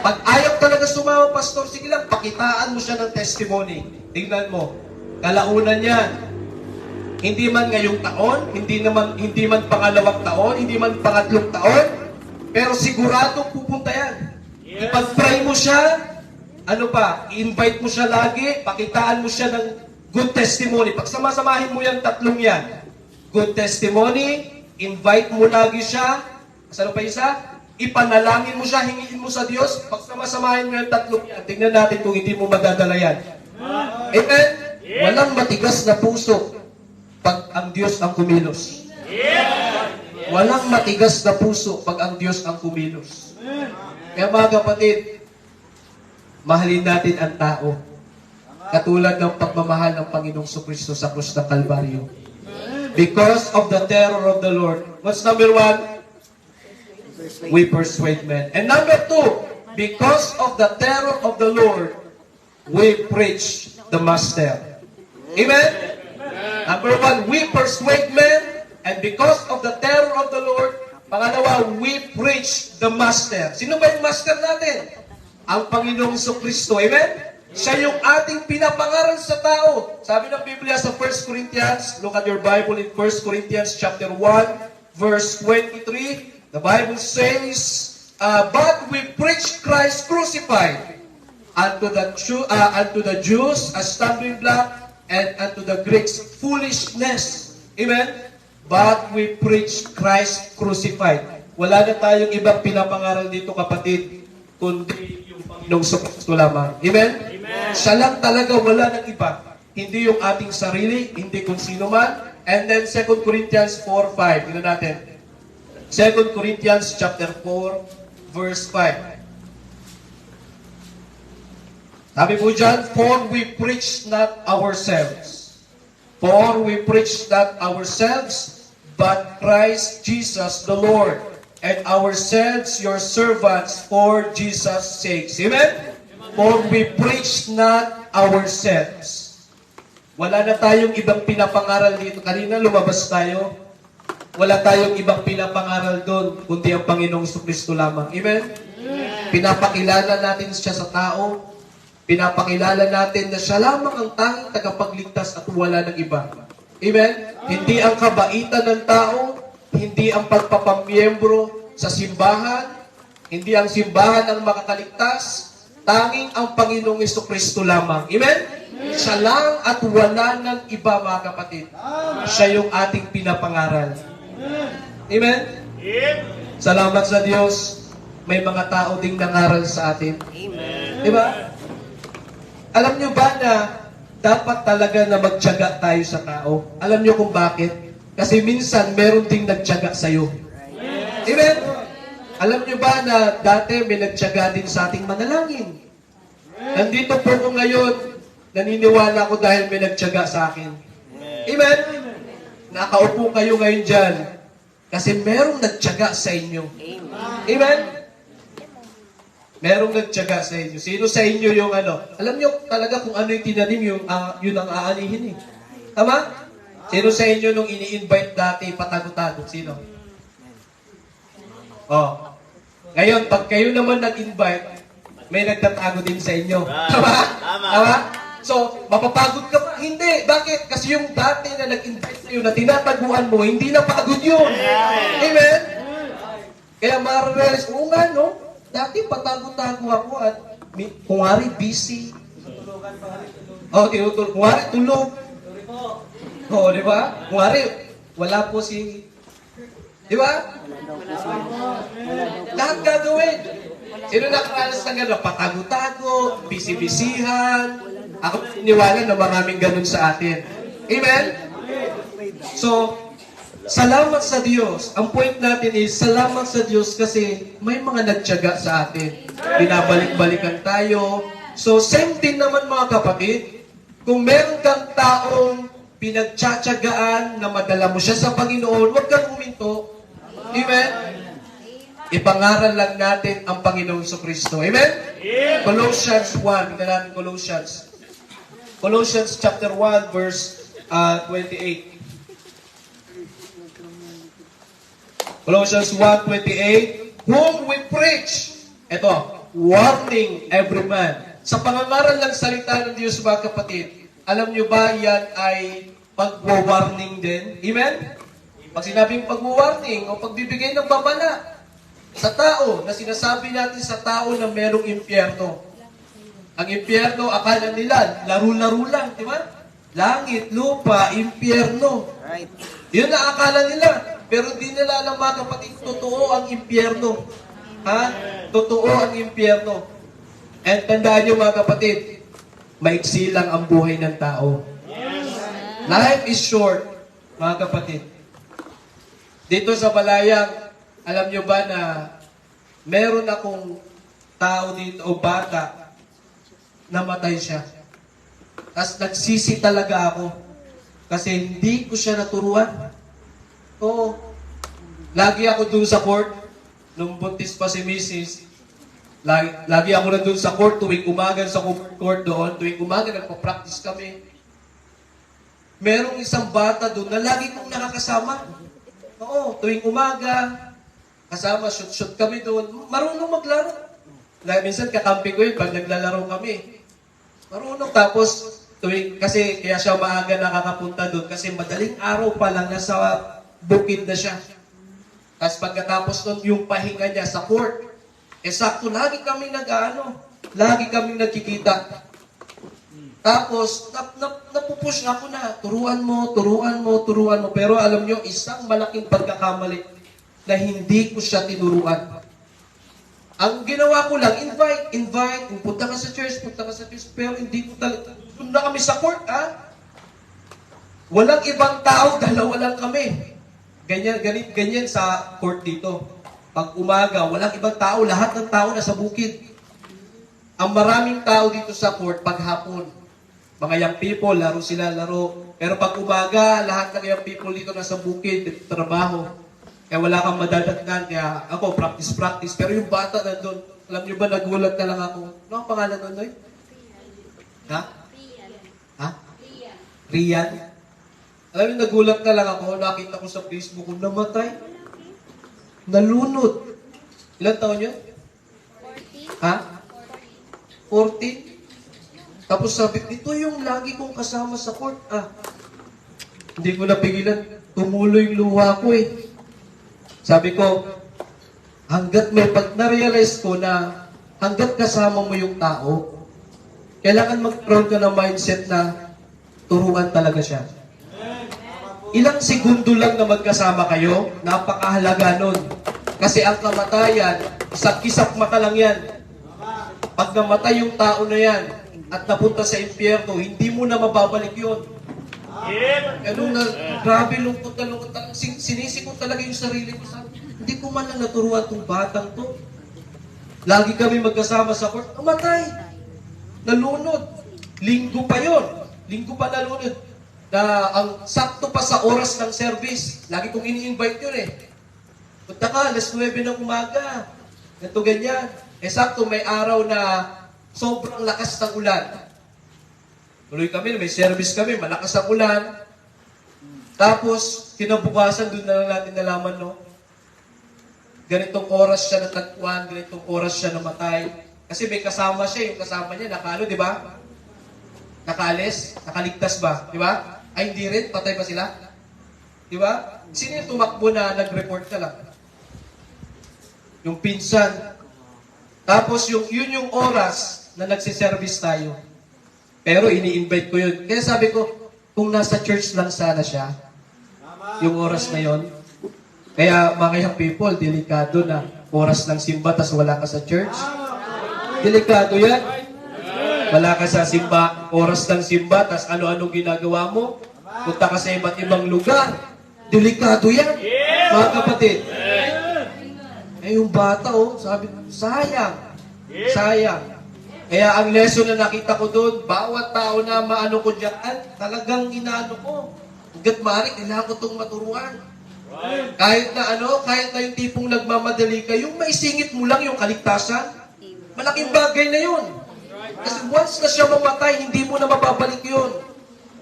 Pag ayaw talaga sumama, pastor, sige lang, pakitaan mo siya ng testimony. Tingnan mo. Kalaunan yan. Hindi man ngayong taon, hindi man pangalawang taon, hindi man pangatlong taon, pero siguradong pupunta yan. Ipag-pray mo siya, i-invite mo siya lagi, pakitaan mo siya ng good testimony. Pag samasamahin mo yan, tatlong yan. Good testimony, invite mo lagi siya, ano pa isa? Ipanalangin mo siya, hingiin mo sa Diyos, pag samasamahin mo yung tatlong yan, tingnan natin kung hindi mo madadala yan. Amen? Walang matigas na puso pag ang Diyos ang kumilos. Walang matigas na puso pag ang Diyos ang kumilos. Kaya mga kapatid, mahalin natin ang tao. Katulad ng pagmamahal ng Panginoong Kristo sa krus ng Kalbaryo. Because of the terror of the Lord. What's number 1? We persuade men. And number 2, because of the terror of the Lord, we preach the Master. Amen? Number 1, we persuade men, and because of the terror of the Lord, pangalawa, we preach the Master. Sino ba yung Master natin? Ang Panginoong Kristo. Amen? Siya yung ating pinapangaral sa tao. Sabi ng Biblia sa 1 Corinthians, look at your Bible in 1 Corinthians chapter 1, verse 23. The Bible says, but we preach Christ crucified, unto the Jews a stumbling block, and unto the Greeks foolishness. Amen? But we preach Christ crucified. Wala na tayong ibang pinapangaral dito, kapatid, kundi yung Panginoong Kristo lamang. Amen? Siya lang talaga, wala ng iba. Hindi yung ating sarili, hindi kung sino man. And then 2 Corinthians 4:5. Tingnan natin. 2 Corinthians chapter 4, verse 5. Sabi po dyan, for we preach not ourselves. For we preach not ourselves, but Christ Jesus the Lord, and ourselves your servants for Jesus' sake. Amen? For we preach not ourselves. Wala na tayong ibang pinapangaral dito. Kanina lumabas tayo. Wala tayong ibang pinapangaral doon, kundi ang Panginoong Kristo lamang. Amen? Pinapakilala natin siya sa tao. Pinapakilala natin na siya lamang ang tanging tagapagligtas at wala ng iba. Amen? Hindi ang kabaitan ng tao, hindi ang pagpapamiyembro sa simbahan, hindi ang simbahan ang makakaligtas, tanging ang Panginoong Kristo lamang. Amen? Siya lang at wala ng iba, mga kapatid. Siya yung ating pinapangaral. Amen? Salamat sa Diyos. May mga tao ding nangaral sa atin. Amen. Diba? Alam nyo ba na dapat talaga na magtiyaga tayo sa tao? Alam nyo kung bakit? Kasi minsan meron ding nagtiyaga sa'yo. Amen? Alam nyo ba na dati may nagtiyaga din sa ating manalangin? Nandito po ko ngayon, naniniwala ko dahil may nagtiyaga sa akin. Amen? Nakaupo kayo ngayon dyan kasi merong nagtiyaga sa inyo. Amen? Merong nagtiyaga sa inyo. Sino sa inyo yung ano? Alam nyo talaga kung ano yung tinanim, yun ang aanihin eh. Tama? Sino sa inyo nung ini-invite dati patago-tago? Sino? Oh. Ngayon, pag kayo naman nag-invite, may nagtatago din sa inyo. Tama? Tama? So, mapapagod ka pa? Hindi. Bakit? Kasi yung dati na nag-invite sa'yo na tinataguan mo, hindi na pagod yun. Amen? Kaya mararealize, oo nga, no? Dati patago-tago ako at kung wari busy. Oh, tinutulog. Kung wari tulog. Oo, di ba? Kung wari, wala po si... Di ba? Lahat gagawin. Sino nakaranas ng gano'n? Patago-tago, busy-busyhan. Ako niwala na maraming ganun sa atin. Amen? So, salamat sa Diyos. Ang point natin is, salamat sa Diyos kasi may mga nagtiyaga sa atin. Binabalik-balikan tayo. So, same din naman mga kapatid. Kung meron kang taong pinagtsatsagaan na madala mo siya sa Panginoon, huwag kang huminto. Amen? Ipangaral lang natin ang Panginoon sa Kristo. Amen? Colossians 1. Tingnan natin Colossians. Colossians chapter 1 verse 28. Colossians 1:28, whom we preach. Ito, warning every man. Sa pangangaral ng salita ng Diyos, mga kapatid, alam nyo ba yan ay pag-warning din? Amen? Pag sinabing pag-warning o pagbibigay ng babala sa tao, na sinasabi natin sa tao na merong impyerno. Ang impyerno, akala nila, laro-laro lang, di ba? Langit, lupa, impyerno. Yun ang akala nila. Pero di nila alam, mga kapatid, totoo ang impyerno. Ha? Totoo ang impyerno. And tandaan nyo, mga kapatid, maiksi lang ang buhay ng tao. Life is short, mga kapatid. Dito sa Balayang, alam nyo ba na meron akong tao dito o bata, namatay siya. Tapos nagsisi talaga ako kasi hindi ko siya naturuan. Oo. Lagi ako dun sa court, nung buntis pa si Mrs. Lagi ako na dun sa court, tuwing umaga sa court doon, tuwing umaga nagpa-practice kami. Merong isang bata doon na lagi kong nakakasama. Oo, tuwing umaga, kasama, shoot kami doon. Marunong maglaro. Minsan kakampi ko yun pag naglalaro kami. Marunong. Tapos, kasi kaya siya maaga nakakapunta doon kasi madaling araw pa lang nasa bukid na siya. Tapos pagkatapos nun, yung pahinga niya sa court, sakto, lagi kami lagi kami nagkikita. Tapos, napupush ako na, turuan mo. Pero alam nyo, isang malaking pagkakamali na hindi ko siya tinuruan. Ang ginawa ko lang, invite, punta ka sa church, pero hindi ko talaga, doon na kami sa court, ha? Walang ibang tao, dalawa lang kami. Ganyan sa court dito. Pag umaga, walang ibang tao, lahat ng tao nasa bukid. Ang maraming tao dito sa court, pag hapon, mga young people, laro. Pero pag umaga, lahat ng young people dito nasa bukid, trabaho. Kaya wala kang madadagdan. Kaya ako, practice. Pero yung bata nandun, alam nyo ba, nagulat na lang ako. Ano ang pangalan nun, Noy? Ha? Rian? Alam nyo, nagulat na lang ako. Nakita ko sa Facebook kung namatay. Nalunod. Ilan taon yun? 40? Tapos sabi, ito yung lagi kong kasama sa court. Hindi ko napigilan. Tumulo yung luha ko eh. Sabi ko, hanggat may pag na-realize ko na hanggat kasama mo yung tao, kailangan magkaroon ka ng mindset na turuan talaga siya. Ilang segundo lang na magkasama kayo, napakahalaga nun. Kasi ang kamatayan, isang kisap mata lang yan. Pag namatay yung tao na yan at napunta sa impyerno, hindi mo na mababalik yun. Ano na, grabe lungkot na lungkot. Sinisikot talaga yung sarili ko. Hindi ko man lang naturuan tong batang to. Lagi kami magkasama sa court, namatay. Nalunod. Linggo pa yun. Linggo pa nalunod. Na ang sakto pa sa oras ng service. Lagi kong ini-invite yun eh. Punta ka, alas 9 ng umaga. Ganito ganyan. Eh sakto may araw na sobrang lakas ng ulan. Tuloy kami, may service kami, malakas ang ulan. Tapos, kinabukasan, doon na lang natin nalaman, no? Ganitong oras siya natagpuan, ganitong oras siya namatay. Kasi may kasama siya, yung kasama niya, nakalo, di ba? Nakaalis, nakaligtas ba? Di ba? Ay, hindi rin, patay pa sila? Di ba? Sino yung tumakbo na nag-report ka lang? Yung pinsan. Tapos, yun yung oras na nagsiservice tayo. Pero ini-invite ko yun. Kaya sabi ko, kung nasa church lang sana siya, yung oras na yon. Kaya mga young people, delikado na oras ng simba tas wala ka sa church. Delikado yan. Wala ka sa simba, oras ng simba, tas ano-ano ginagawa mo. Punta ka sa iba't ibang lugar. Delikado yan, mga kapatid. Eh yung bata, sabi, sayang. Sayang. Kaya ang lesson na nakita ko doon, bawat tao na maano ko dyan, talagang inaano ko. Hanggat maaari, kailangan ko itong maturuan. Kahit na yung tipong nagmamadali ka, yung maisingit mo lang yung kaligtasan, malaking bagay na yun. Kasi once na siya mamatay, hindi mo na mababalik yun.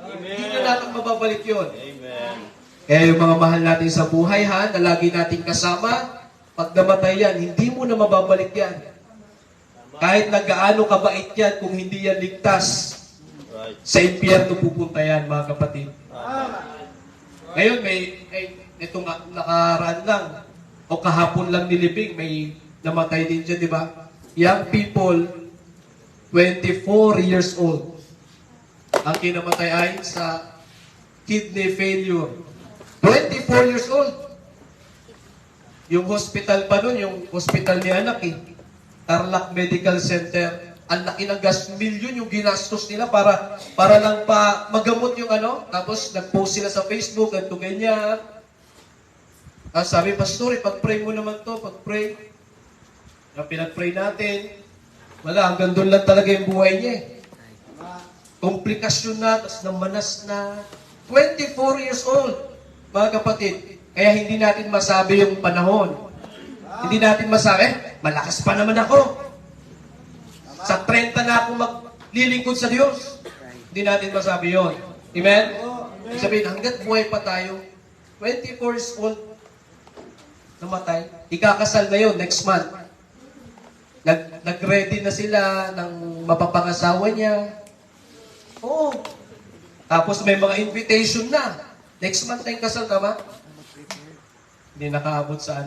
Hindi na natin mababalik yun. Kaya yung mga mahal natin sa buhay, na lagi natin kasama, pag namatay yan, hindi mo na mababalik yan. Kahit nagaano kabait yan, kung hindi yan ligtas, sa impyerno pupunta yan, mga kapatid. Ngayon, itong nakaraan lang, o kahapon lang nilibing, may namatay din dyan, di ba? Young people, 24 years old. Ang kinamatay ay sa kidney failure. 24 years old. Yung hospital pa nun, yung hospital ni anak Tarlac Medical Center, ang laki ng milyon yung ginastos nila para lang pa magamot yung tapos nag-post sila sa Facebook, ganito ganyan. Sabi, pastor, pag-pray mo naman to, pag-pray. Pinag-pray natin, wala, hanggang doon lang talaga yung buhay niya. Komplikasyon na, tapos namanas na. 24 years old, mga kapatid. Kaya hindi natin masabi yung panahon. Hindi natin masabi, malakas pa naman ako. Sa 30 na ako maglilingkod sa Diyos. Hindi natin masabi yon. Amen? Sabihin, hanggat buhay pa tayo, 24 years old, namatay. Ikakasal na yun, next month. Nag-ready na sila ng mapapangasawa niya. Oo. Tapos may mga invitation na. Next month na yung kasal, tama? Hindi nakaabot sa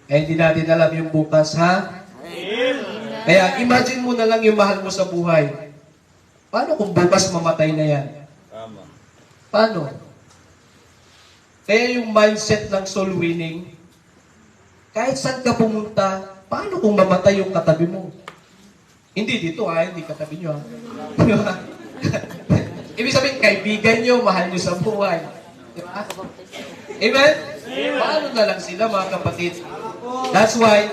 Eh, hindi natin alam yung bukas, ha? Kaya, imagine mo na lang yung mahal mo sa buhay. Paano kung bukas mamatay na yan? Paano? Kaya yung mindset ng soul winning, kahit saan ka pumunta, paano kung mamatay yung katabi mo? Hindi dito, hindi katabi nyo, ha? Ibig sabihin, kaibigan nyo, mahal nyo sa buhay. Diba? Amen? Paano na lang sila, mga kapatid? That's why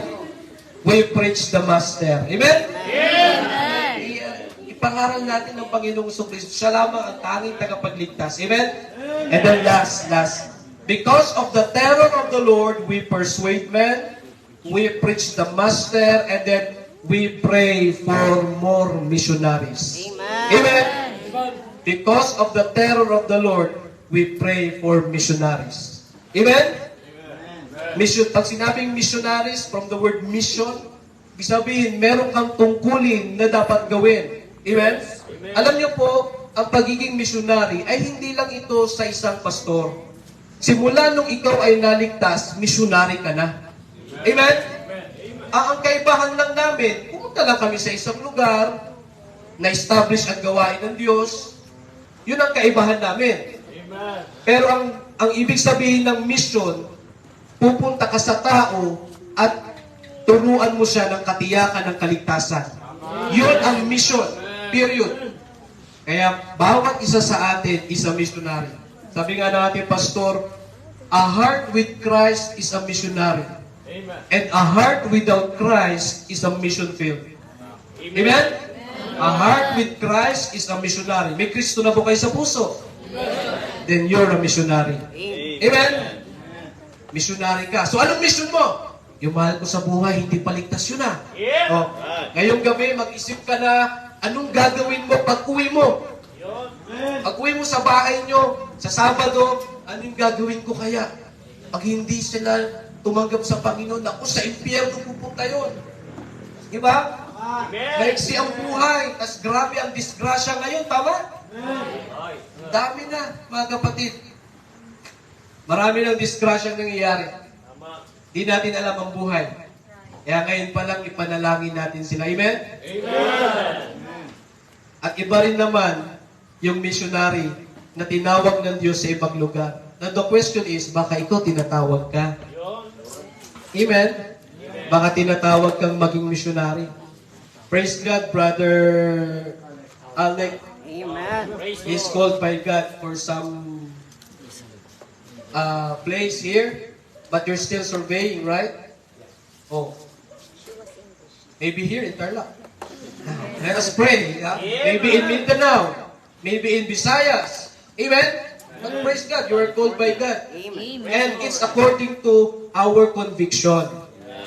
we preach the Master. Amen? Amen. Ipangaral natin ng Panginoong Kristo. Siya lamang ang tanging tagapagligtas. Amen? And then last. Because of the terror of the Lord, we persuade men, we preach the Master, and then we pray for more missionaries. Amen? Because of the terror of the Lord, we pray for missionaries. Amen? Mission, pag sinabing missionaries, from the word mission, ibig sabihin, meron kang tungkulin na dapat gawin. Amen? Alam niyo po, ang pagiging missionary ay hindi lang ito sa isang pastor. Simula nung ikaw ay naligtas, missionary ka na. Amen? Ang kaibahan lang namin, pumunta lang kami sa isang lugar, na-establish ang gawain ng Diyos, yun ang kaibahan namin. Pero ang ibig sabihin ng mission, pupunta ka sa tao at turuan mo siya ng katiyakan ng kaligtasan. Yun ang mission. Period. Kaya bawat isa sa atin is a missionary. Sabi nga ng ating pastor, a heart with Christ is a missionary. And a heart without Christ is a mission field. Amen? A heart with Christ is a missionary. May Kristo na po kayo sa puso. Then you're a missionary. Amen? Missionary ka. So anong mission mo? Yung mahal ko sa buhay, hindi paligtas yun ah. Oh, ngayong gabi, mag-isip ka na anong gagawin mo pag-uwi mo. Pag-uwi mo sa bahay nyo, sa Sabado, anong gagawin ko kaya? Pag hindi sila tumanggap sa Panginoon, ako sa impyerno pupunta yun. Diba? Maiksi ang buhay, tas grabe ang disgrasya ngayon, tama? Dami na, mga kapatid. Marami ng disgrasya nangyayari. Di natin alam ang buhay. Kaya ngayon pa lang ipanalangin natin sila. Amen? Amen! At iba rin naman yung missionary na tinawag ng Diyos sa ibang lugar. Now the question is, baka ikaw tinatawag ka? Amen? Baka tinatawag kang maging missionary. Praise God, Brother Alec. Amen. He's called by God for some place here. But you're still surveying, right? Oh. Maybe here in Tarlac. Let us pray. Yeah? Maybe in Mindanao. Maybe in Visayas. Amen? But praise God, you are called by God. And it's according to our conviction.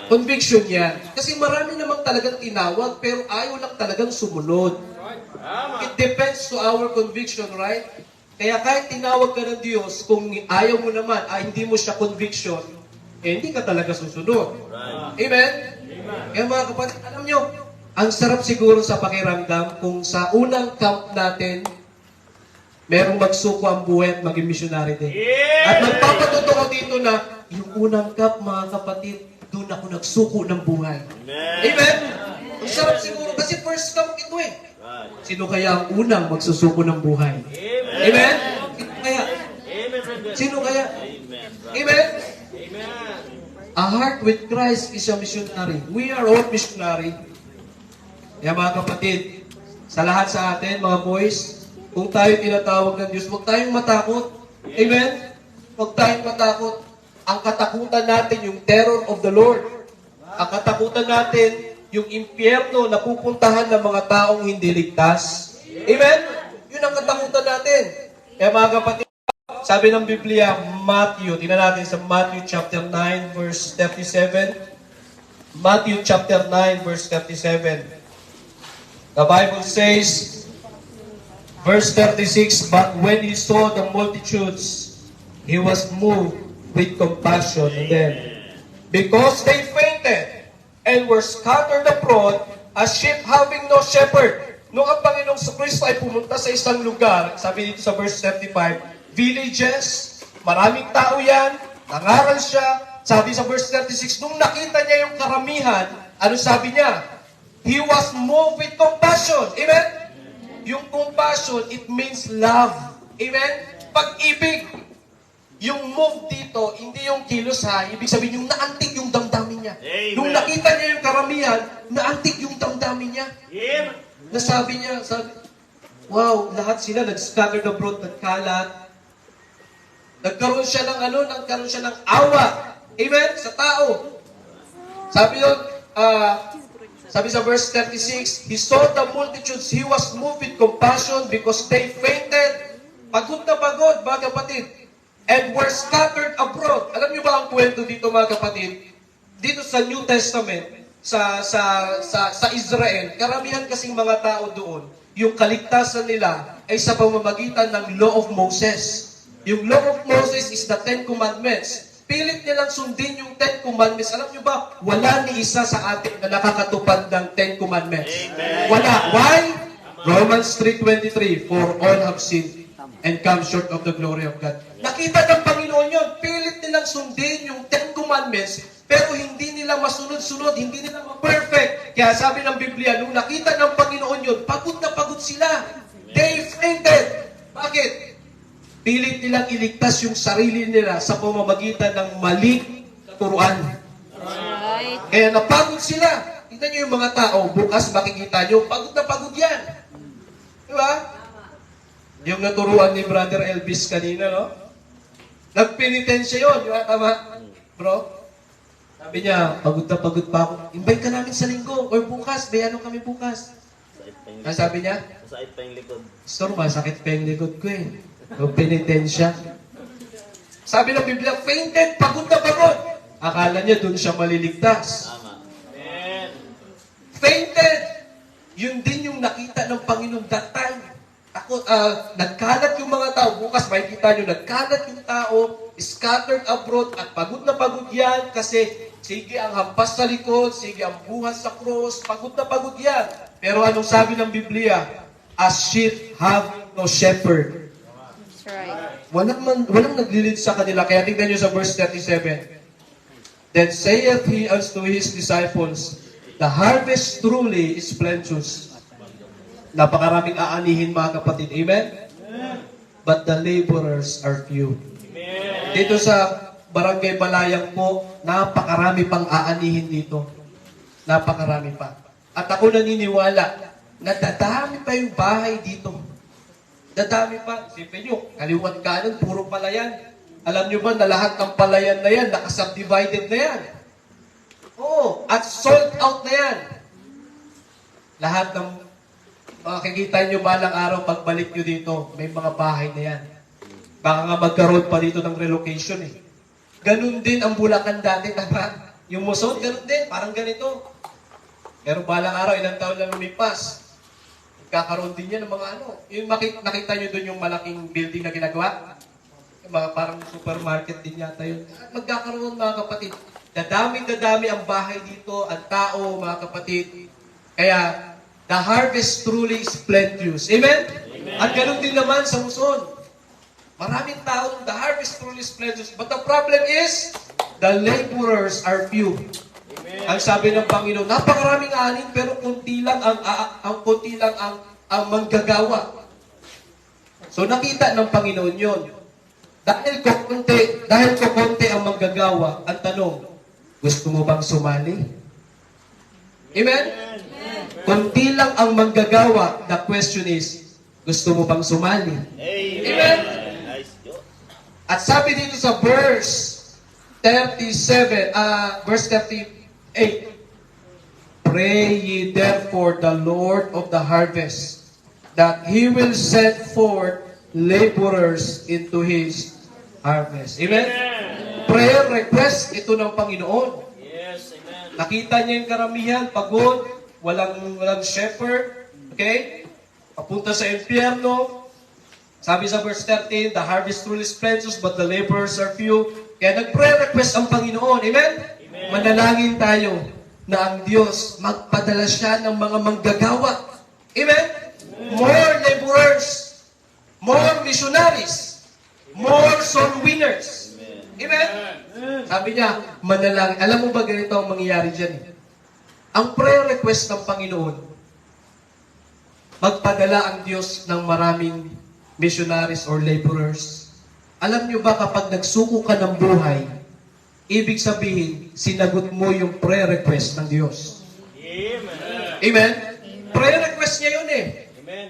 Conviction yan. Kasi marami namang talagang tinawag, pero ayaw lang talagang sumunod. It depends to our conviction, right? Kaya kahit tinawag ka ng Diyos, kung ayaw mo naman, hindi mo siya conviction, hindi ka talaga susunod. Amen? Kaya mga kapatid, alam nyo, ang sarap siguro sa pakiramdam kung sa unang camp natin, merong magsuko ang buhay at maging missionary din. At magpapatotoo dito na, yung unang camp, mga kapatid, doon ako nagsuko ng buhay. Amen? Ang sarap siguro, kasi first camp ito eh. Sino kaya ang unang magsusuko ng buhay? Amen? Sino kaya? Sino kaya? Amen? A heart with Christ is a missionary. We are all missionary. Kaya mga kapatid, sa lahat sa atin, mga boys, kung tayo tinatawag ng Diyos, huwag tayong matakot. Amen? Huwag tayong matakot. Ang katakutan natin, yung terror of the Lord. Ang katakutan natin, yung impyerno na pupuntahan ng mga taong hindi ligtas. Amen? Yun ang katakutan natin. Kaya mga kapatid, sabi ng Biblia, Matthew, tingnan natin sa Matthew chapter 9, verse 37. Matthew chapter 9, verse 37. The Bible says, verse 36, but when he saw the multitudes, he was moved with compassion on them, because they fainted and were scattered abroad as sheep having no shepherd. Nung ang Panginoong Kristo ay pumunta sa isang lugar, sabi dito sa verse 35, villages, maraming tao yan, nangaral siya. Sabi sa verse 36, nung nakita niya yung karamihan, ano sabi niya? He was moved with compassion. Amen? Yung compassion, it means love. Amen? Pag-ibig. Yung move dito, hindi yung kilos ha. Ibig sabihin, yung naantig yung damdamin niya. Amen. Nung nakita niya yung karamihan, naantig yung damdamin niya. Amen. Nasabi niya, wow, lahat sila nag-scattered abroad, nagkalat. Nagkaroon siya ng awa. Amen? Sa tao. Sabi yun, sabi sa verse 36, he saw the multitudes, he was moved with compassion because they fainted. Pagod na pagod, mga kapatid. And were scattered abroad. Alam niyo ba ang kwento dito, mga kapatid? Dito sa New Testament, sa Israel, karamihan kasing mga tao doon, yung kaligtasan nila ay sa pamamagitan ng Law of Moses. Yung Law of Moses is the Ten Commandments. Pilit nilang sundin yung Ten Commandments. Alam niyo ba, wala ni isa sa atin na nakakatupad ng Ten Commandments. Amen. Wala. Why? Romans 3:23, for all have sinned and come short of the glory of God. Nakita ng Panginoon yun. Pilit nilang sundin yung Ten Commandments, pero hindi nila masunod-sunod, hindi nila ma-perfect. Kaya sabi ng Biblia, nung nakita ng Panginoon yun, pagod na pagod napagod sila. They fainted. Bakit? Pilit nilang iligtas yung sarili nila sa pamamagitan ng maling turuan. Right. Kaya napagod sila. Tingnan nyo yung mga tao, bukas makikita nyo, pagod na pagod yan. Di ba? Yung naturuan ni Brother Elvis kanina, no? Nagpenitensya yun. Di ba? Tama? Bro? Sabi niya, pagod na pagod pa ako. Invite ka namin sa linggo. Or bukas. May ano kami bukas. Ang sabi niya? Masakit pa yung likod. Pastor, masakit pa yung likod ko eh. Nagpenitensya. Sabi ng Biblia, fainted, pagod na pagod. Akala niya doon siya maliligtas. Tama. Fainted. Yun din yung nakita ng Panginoon that time. Ako, nagkalat yung mga tao. Bukas makikita nyo, nagkalat yung tao, scattered abroad, at pagod na pagod yan kasi sige ang hampas sa likod, sige ang buhat sa cross, pagod na pagod yan. Pero anong sabi ng Biblia? As sheep have no shepherd. That's right. Walang naglilid sa kanila. Kaya tingnan nyo sa verse 37. Then saith he unto his disciples, the harvest truly is plenteous. Napakaraming aanihin, mga kapatid. Amen? But the laborers are few. Dito sa Barangay Balayang po, napakarami pang aanihin dito. Napakarami pa. At ako naniniwala na dadami pa yung bahay dito. Dadami pa. Sipin nyo, kaliwat kanan, puro palayan. Alam nyo ba na lahat ng palayan na yan, nakasubdivided na yan? Oo, at sold out na yan. Lahat ng makikita nyo balang araw, pagbalik nyo dito, may mga bahay na yan. Baka nga magkaroon pa dito ng relocation eh. Ganun din ang Bulacan dati, tama? Yung Musod, ganun din, parang ganito. Pero balang araw, ilang taon lang lumipas. Kakaroon din yan ng mga ano. Yung nakita nyo doon yung malaking building na ginagawa? Yung mga parang supermarket din yata yun. Magkakaroon, mga kapatid. Dadami ang bahay dito, ang tao, mga kapatid. Kaya, the harvest truly is plenteous. Amen? At ganun din naman sa Luzon. Maraming tao, the harvest truly is plenteous. But the problem is, the laborers are few. Ang sabi ng Panginoon, napakaraming anin, pero konti lang ang manggagawa. So nakita ng Panginoon yon. Dahil kukunti ang manggagawa, ang tanong, gusto mo bang sumali? Amen? Kunti lang ang manggagawa. The question is, gusto mo bang sumali? Amen? Nice job. At sabi dito sa verse 38, pray ye therefore the Lord of the harvest, that He will send forth laborers into His harvest. Amen? Prayer request, ito ng Panginoon. Yes, amen. Nakita niya yung karamihan, pagod, walang shepherd, okay? Papunta sa impyerno. Sabi sa verse 13, the harvest truly is plenteous, but the laborers are few. Kaya nag-prayer request ang Panginoon. Amen? Manalangin tayo na ang Diyos magpadala siya ng mga manggagawa. Amen? More laborers, more missionaries, more soul winners. Amen? Sabi niya, manalangin. Alam mo ba ganito ang mangyayari dyan? Ang prayer request ng Panginoon, magpadala ang Diyos ng maraming missionaries or laborers. Alam niyo ba kapag nagsuko ka ng buhay, ibig sabihin, sinagot mo yung prayer request ng Diyos. Amen. Amen? Prayer request niya yun eh. Amen.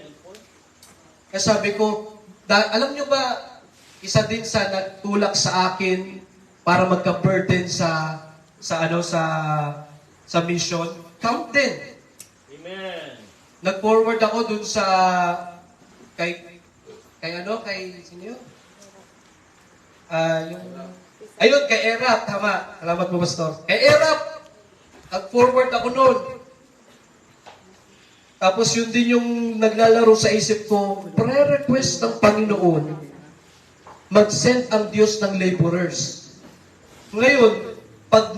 Kaya sabi ko, alam niyo ba, isa din sa nagtulak sa akin para magka-burden sa mission, count din. Amen. Nag-forward ako dun sa kay sino yun? Ayun, kay Erap, tama. Salamat mo, Pastor. Kay Erap, nag-forward ako noon. Tapos yun din yung naglalaro sa isip ko, prayer request ng Panginoon, mag-send ang Diyos ng laborers. Ngayon, pag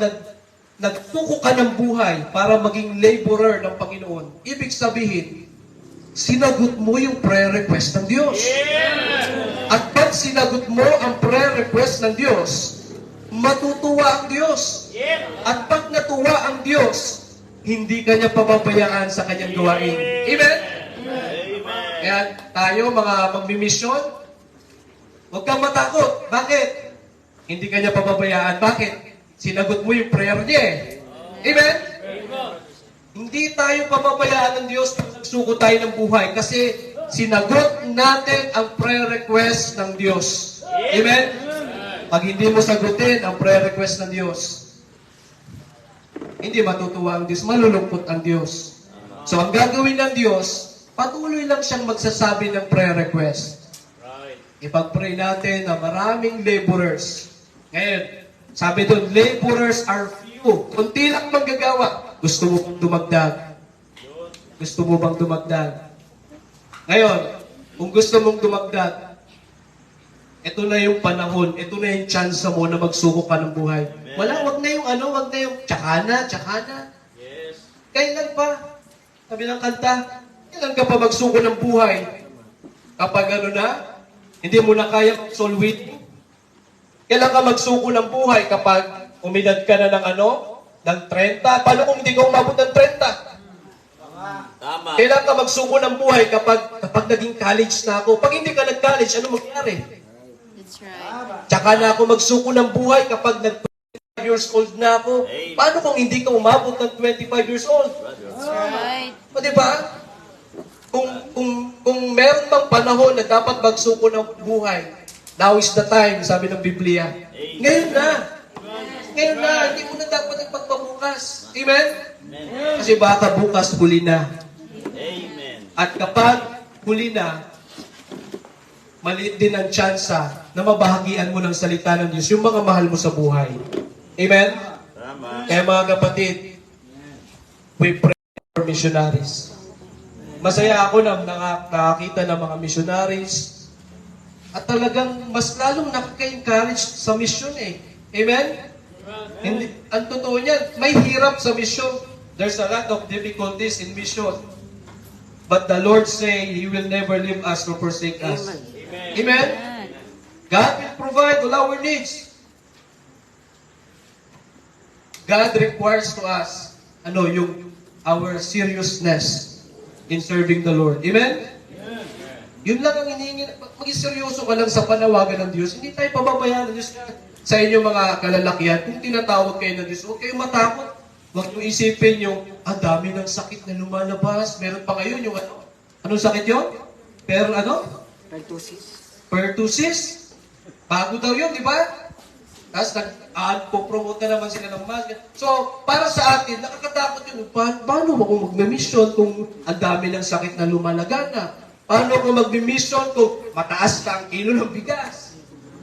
nagtuko ka ng buhay para maging laborer ng Panginoon, ibig sabihin, sinagot mo yung prayer request ng Diyos. At pag sinagot mo ang prayer request ng Diyos, matutuwa ang Diyos. At pag natuwa ang Diyos, hindi kanya pababayaan sa kanyang gawain. Amen? Kaya tayo, mga magbimisyon, huwag kang matakot. Bakit? Hindi ka niya pababayaan. Bakit? Sinagot mo yung prayer niya eh. Amen? Hindi tayo pababayaan ng Diyos pag nagsuko tayo ng buhay kasi sinagot natin ang prayer request ng Diyos. Amen? Pag hindi mo sagutin ang prayer request ng Diyos, hindi matutuwa ang Diyos, malulungkot ang Diyos. So, ang gagawin ng Diyos, patuloy lang siyang magsasabi ng prayer request. Ipag-pray natin na maraming laborers. Ngayon, sabi doon, laborers are few. Kunti lang manggagawa. Gusto mo bang dumagdag? Gusto mo bang dumagdag? Ngayon, kung gusto mong dumagdag, ito na yung panahon, ito na yung chance mo na magsuko ka ng buhay. Wag na yung wag na yung tsaka na. Yes. Kailan pa? Sabi ng kanta, kailan ka pa magsuko ng buhay? Kapag hindi mo na kaya soul winning. Kailan ka magsuko ng buhay kapag umidad ka na ng 30? Paano kung hindi ka umabot ng 30? Tama. Kailan ka magsuko ng buhay kapag naging college na ako? Pag hindi ka nag-college, ano mangyari? That's right. Tsaka na ako magsuko ng buhay kapag nag-25 years old na ako. Paano kung hindi ka umabot ng 25 years old? That's right. O diba? Kung meron bang panahon na dapat magsuko ng buhay, now is the time, sabi ng Biblia. Ngayon na. Ngayon na. Hindi mo na dapat nagpagpabukas. Amen? Kasi baka bukas huli na. Amen. At kapag huli na, maliit din ang tsansa na mabahagian mo ng salita ng Diyos, yung mga mahal mo sa buhay. Amen? Tama. Kaya mga kapatid, we pray for missionaries. Masaya ako na nakakita ng mga missionaries at talagang mas lalong nakaka-encourage sa mission eh. Amen? Hindi, ang totoo niyan, may hirap sa mission. There's a lot of difficulties in mission. But the Lord say, He will never leave us nor forsake us. Amen? God will provide all our needs. God requires to us, our seriousness in serving the Lord. Amen? Yun lang ang hinihingi. Maging seryoso ka lang sa panawagan ng Diyos. Hindi tayo pababayaan ng Diyos. Sa inyo mga kalalakihan, kung tinatawag kayo ng Diyos, huwag kayong matakot. Huwag nyo isipin yung, dami ng sakit na lumalabas. Meron pa ngayon yung anong sakit yun? Pero Pertussis. Bago daw yun, di ba? Tapos nag-promote na naman sila ng mask. So, para sa atin, nakakatakot yun. Paano ako mag-mission kung ang dami ng sakit na lumalagana? Paano ako mag-mission kung mataas na ang kilo ng bigas?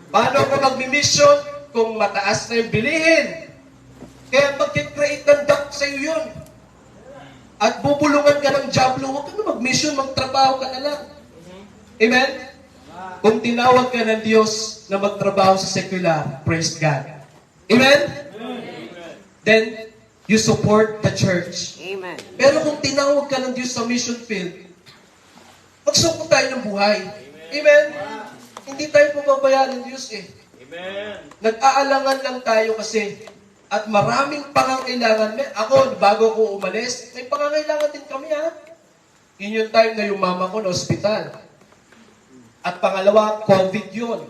Paano ako mag-mission kung mataas na yung bilihin? Kaya mag-create ng doubt sa iyo yun. At bubulungan ka ng jablo, huwag ka na mag-mission, magtrabaho ka na lang. Amen? Kung tinawag ka ng Diyos na magtrabaho sa secular, praise God. Amen? Then, you support the church. Amen. Pero kung tinawag ka ng Diyos sa mission field, magsuko tayo ng buhay. Amen? Hindi tayo pababayaan ng Diyos eh. Amen. Nag-aalangan lang tayo kasi at maraming pangangailangan. Ako, bago ko umalis, may pangangailangan din kami ha. Yun yung time na yung mama ko na ospital. At pangalawa, COVID yun.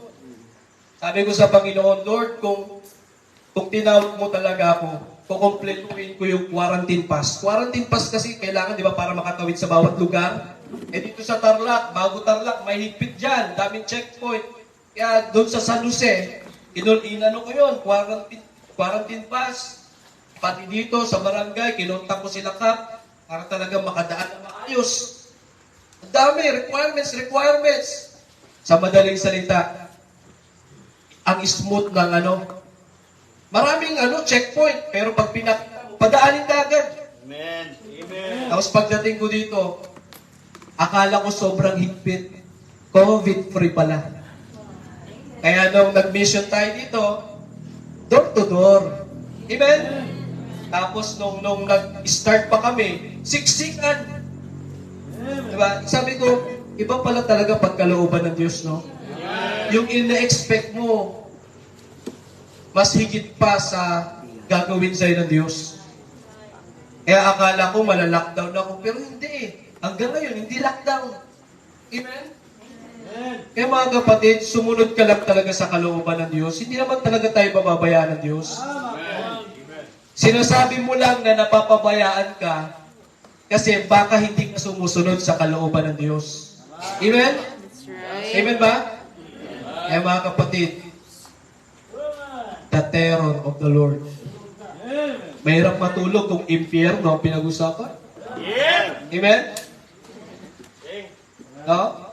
Sabi ko sa Panginoon, Lord, kung tinawag mo talaga ako, kukompletuhin ko yung quarantine pass. Quarantine pass kasi kailangan, di ba, para makatawid sa bawat lugar. Eh dito sa Tarlac, bago Tarlac, may higpit dyan, daming checkpoint. Kaya doon sa San Jose, inano ko yun, quarantine pass. Pati dito sa barangay, kinontak ko sila Kap, para talaga makadaan na maayos. Ang dami, requirements. Sa madaling salita, ang smooth ng maraming checkpoint, pero pag pinakita mo, padaanin ka agad. Amen. Amen. Tapos pagdating ko dito, akala ko sobrang higpit. COVID-free pala. Kaya nung nag-mission tayo dito, door to door. Amen? Tapos nung nag-start pa kami, siksikan. Diba? Sabi ko, iba pala talaga pagkalooban ng Diyos, no? Yung ina-expect mo, mas higit pa sa gagawin sa'yo ng Diyos. Kaya akala ko malalockdown ako, pero hindi eh. Hanggang ngayon, hindi lockdown. Amen? Kaya mga kapatid, sumunod ka lang talaga sa kalooban ng Diyos. Hindi naman talaga tayo pababayaan ng Diyos. Sinasabi mo lang na napapabayaan ka kasi baka hindi ka sumusunod sa kalooban ng Diyos. Amen? That's right. Amen ba? Kaya mga kapatid, the terror of the Lord. Mahirap matulog kung impyerno ang pinag-usapan. Amen? No?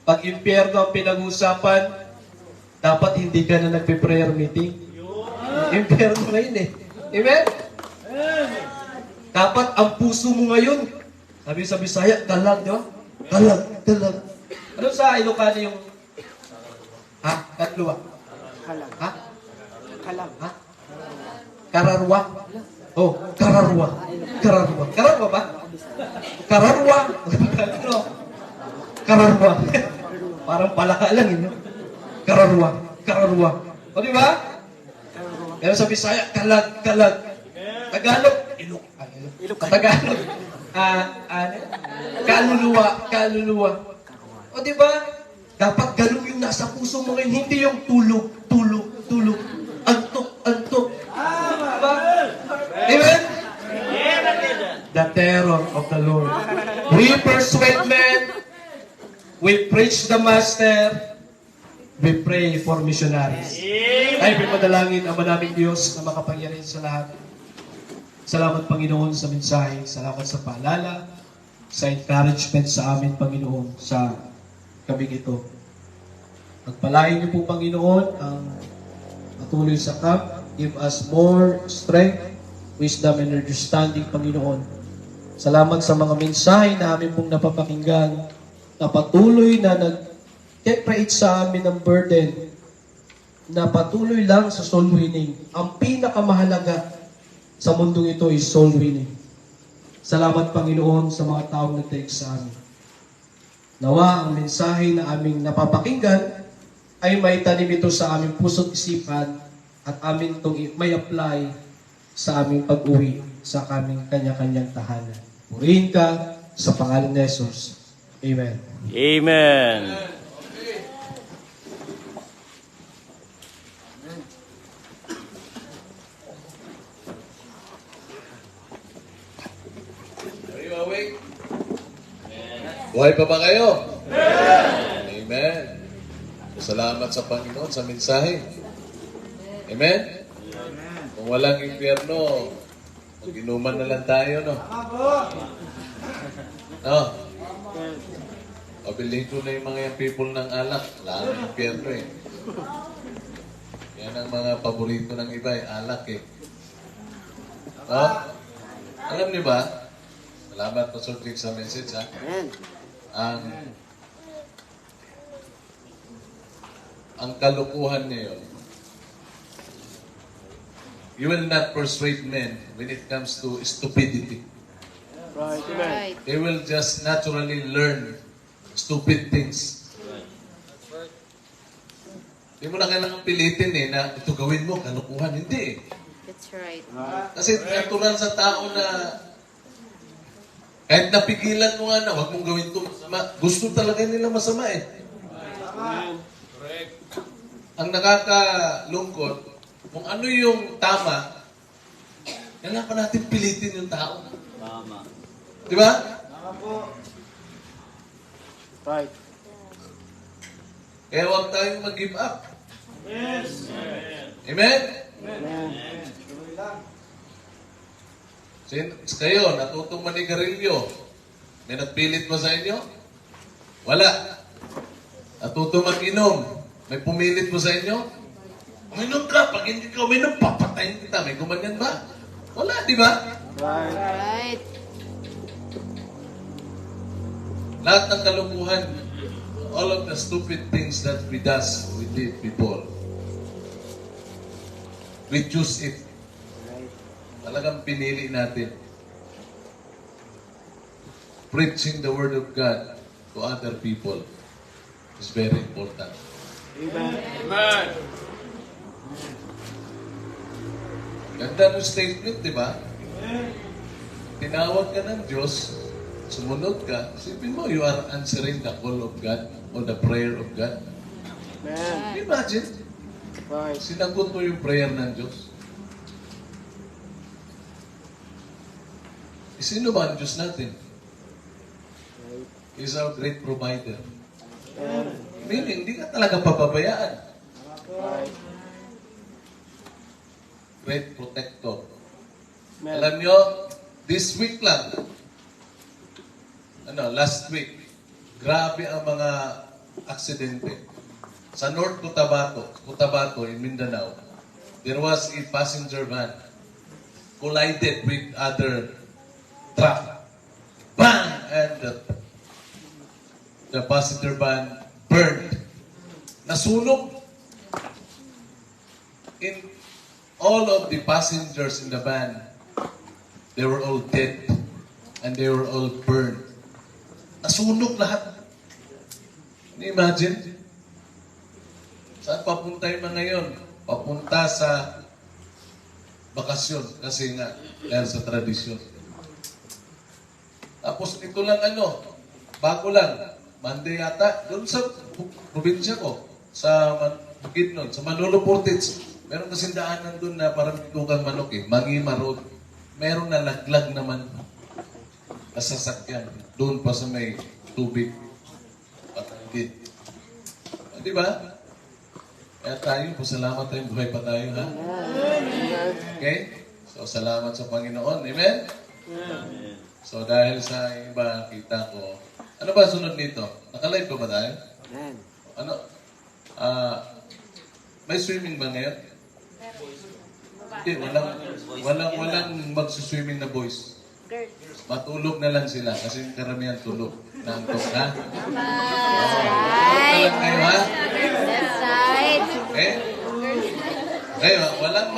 Pag impyerno ang pinag-usapan, dapat hindi ka na nagpe-prayer meeting. Impyerno ngayon eh. Amen? Dapat ang puso mo ngayon, sabi sa Bisaya, dalag, di ba? Dalag. Ano sa Ilocano yung Katluwa? Ha? Ha? Kararwa? Oh, kararwa. Kararwa ba? Kararwa. Kararwa. Parang palaka lang yun. Kararwa. O di ba? Pero sa Bisaya, kalag. Tagalog, ilok. Tagalog, kaluluwa. O di ba? Dapat ganun yung nasa puso mo ngayon, hindi yung tulog. Antok. Diba? Amen? The terror of the Lord. We persuade men. We preach the Master. We pray for missionaries. Tayo pinadalangin ang manaming Diyos na makapangyarihan sa lahat. Salamat, Panginoon, sa mensahe. Salamat sa paalala, sa encouragement sa amin, Panginoon, sa gabing ito. Pagpalain niyo po, Panginoon, ang patuloy sa camp. Give us more strength, wisdom, and understanding, Panginoon. Salamat sa mga mensahe na amin pong napapakinggan, na patuloy na nag-create sa amin ng burden, na patuloy lang sa soul winning. Ang pinakamahalaga sa mundong ito is soul winning. Salamat, Panginoon, sa mga taong nag-text sa amin. Nawa ang mensahe na aming napapakinggan ay may tanim ito sa aming puso't isipan at amin itong may apply sa aming pag-uwi sa kaming kanya-kanyang tahanan. Purihin ka sa pangalan ni Jesus. Amen. Amen. Are you awake? Buhay pa ba kayo? Amen. Salamat sa Panginoon sa mensahe. Amen? Kung walang impyerno, mag-inuman na lang tayo, no? No? Pabilihin ko na yung mga people ng alak. Wala ang impyerno eh. Yan ang mga paborito ng iba eh, alak eh. No? Alam niyo ba? Salamat po sa message ha. Ang kalukuhan ngayon, you will not persuade men when it comes to stupidity. Right. They will just naturally learn stupid things. Hindi mo na kailangan pilitin eh, na ito gawin mo, kalukuhan. Hindi eh. That's right. Kasi natural sa tao na kahit napigilan mo nga na, huwag mong gawin ito masama. Gusto talaga nila masama eh. Ang nakakalungkot, kung ano yung tama, kailangan pa natin pilitin yung tao. Tama. Di ba? Right. Kaya huwag tayong mag-give up. Amen? Kayo, natutong manigarilyo. May nagpilit ba sa inyo? Wala. Natutong mag-inom. May pumilit mo sa inyo? Uminom ka. Pag hindi ka uminom, papatayin kita. May gumanyan ba? Wala, di ba? Right. Lahat ng kalukuhan, all of the stupid things that we did before, we choose it. Talagang pinili natin. Preaching the Word of God to other people is very important. Amen. Ganda ng statement, di ba? Tinawag ka ng Diyos sumunod ka, isipin mo, you are answering the call of God or the prayer of God. Imagine, sinagot mo yung prayer ng Diyos. Sino ba ang Diyos natin? He is our great provider. Meaning, hindi ka talaga papabayaan. Great protector. Alam nyo, this week lang, last week, grabe ang mga aksidente. Sa North Cotabato in Mindanao, there was a passenger van collided with other truck. Bang! And the passenger van burned. Nasunog. In all of the passengers in the van, they were all dead and they were all burned. Nasunog lahat. Can you imagine? Saan papunta yung mga ngayon? Papunta sa bakasyon kasi nga dahil sa tradisyon. Tapos ito lang bago lang, Monday yata, doon sa probinsya ko, sa Bukidnon, sa Manolo Portage, meron kasing daanan doon na parang tukang manok Mangima Road. Meron na laglag naman na sasakyan doon pa sa may tubig. Patanggit. Di ba? Kaya tayo, pasalamat tayong buhay pa tayo, ha? Okay? So, salamat sa Panginoon. Amen? So, dahil sa iba, kita ko, ano ba sunod nito? Nakalive ko ba tayo? Ano? May swimming ba ngayon? Hindi, walang magsuswimming na boys. Matulog na lang sila kasi karamihan tulog. Naantok, ha? Tulog na lang kayo, ha? That's right. Okay? Kayo, walang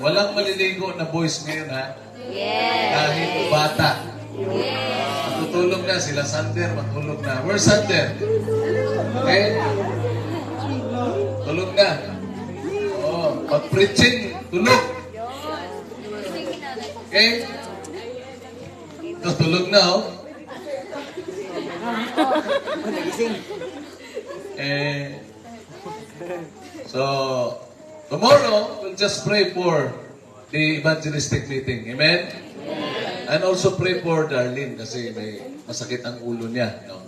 walang maliligo na boys ngayon, ha? Yes. Kahit bata. Matutulog na sila. Sander, matulog na. Where's Sander? Okay? Tulog na. Pag-preaching, tulog. Okay? Tapos tulog na, So, tomorrow, we'll just pray for the evangelistic meeting. Amen? And also pray for Darlene kasi may masakit ang ulo niya. No?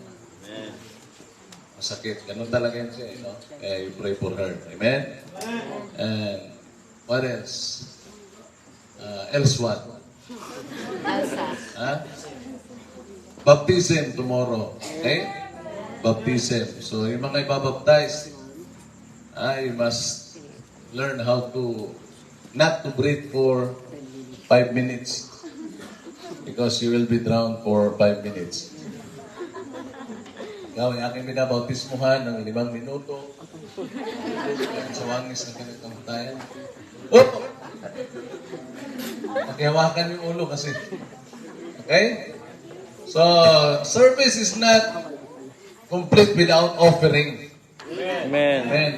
Masakit. Ganun talaga yan siya. No? Kaya you pray for her. Amen? And what else? Else what? Elsa. Baptism tomorrow. Okay? Baptism. So, yung mga ibabaptize, you must learn how to not to breathe for 5 minutes because you will be drowned for 5 minutes. Ikaw, yung aking binabautismuhan ng 5 minuto. Sa wangis ng kanikamatayan. Oh! Nakihawakan yung ulo kasi. Okay? So, service is not complete without offering. Amen. Amen.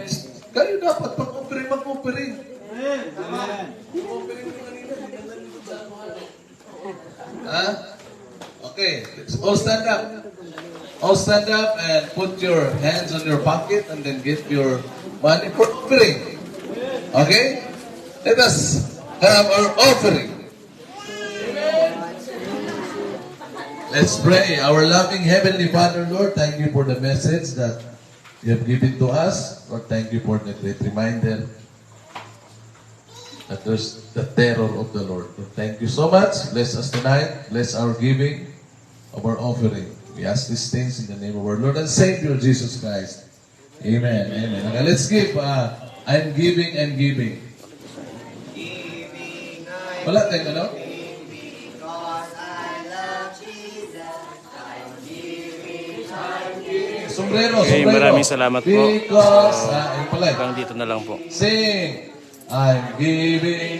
Kayo dapat mag-offering. Offering mo kanina. Okay. Let's all stand up. All stand up and put your hands on your pocket and then give your money for offering. Okay? Let us have our offering. Let's pray. Our loving Heavenly Father, Lord, thank you for the message that you have given to us. Lord, thank you for the great reminder that there's the terror of the Lord. Lord, thank you so much. Bless us tonight. Bless our giving of our offering. We ask these things in the name of our Lord and Savior, Jesus Christ. Amen. Amen. Okay, let's give. I'm giving and giving. Wala tayong ano? Sombrero. Okay, maraming salamat po. Because, ayun pala. Hanggang dito na lang po. Sing, I'm giving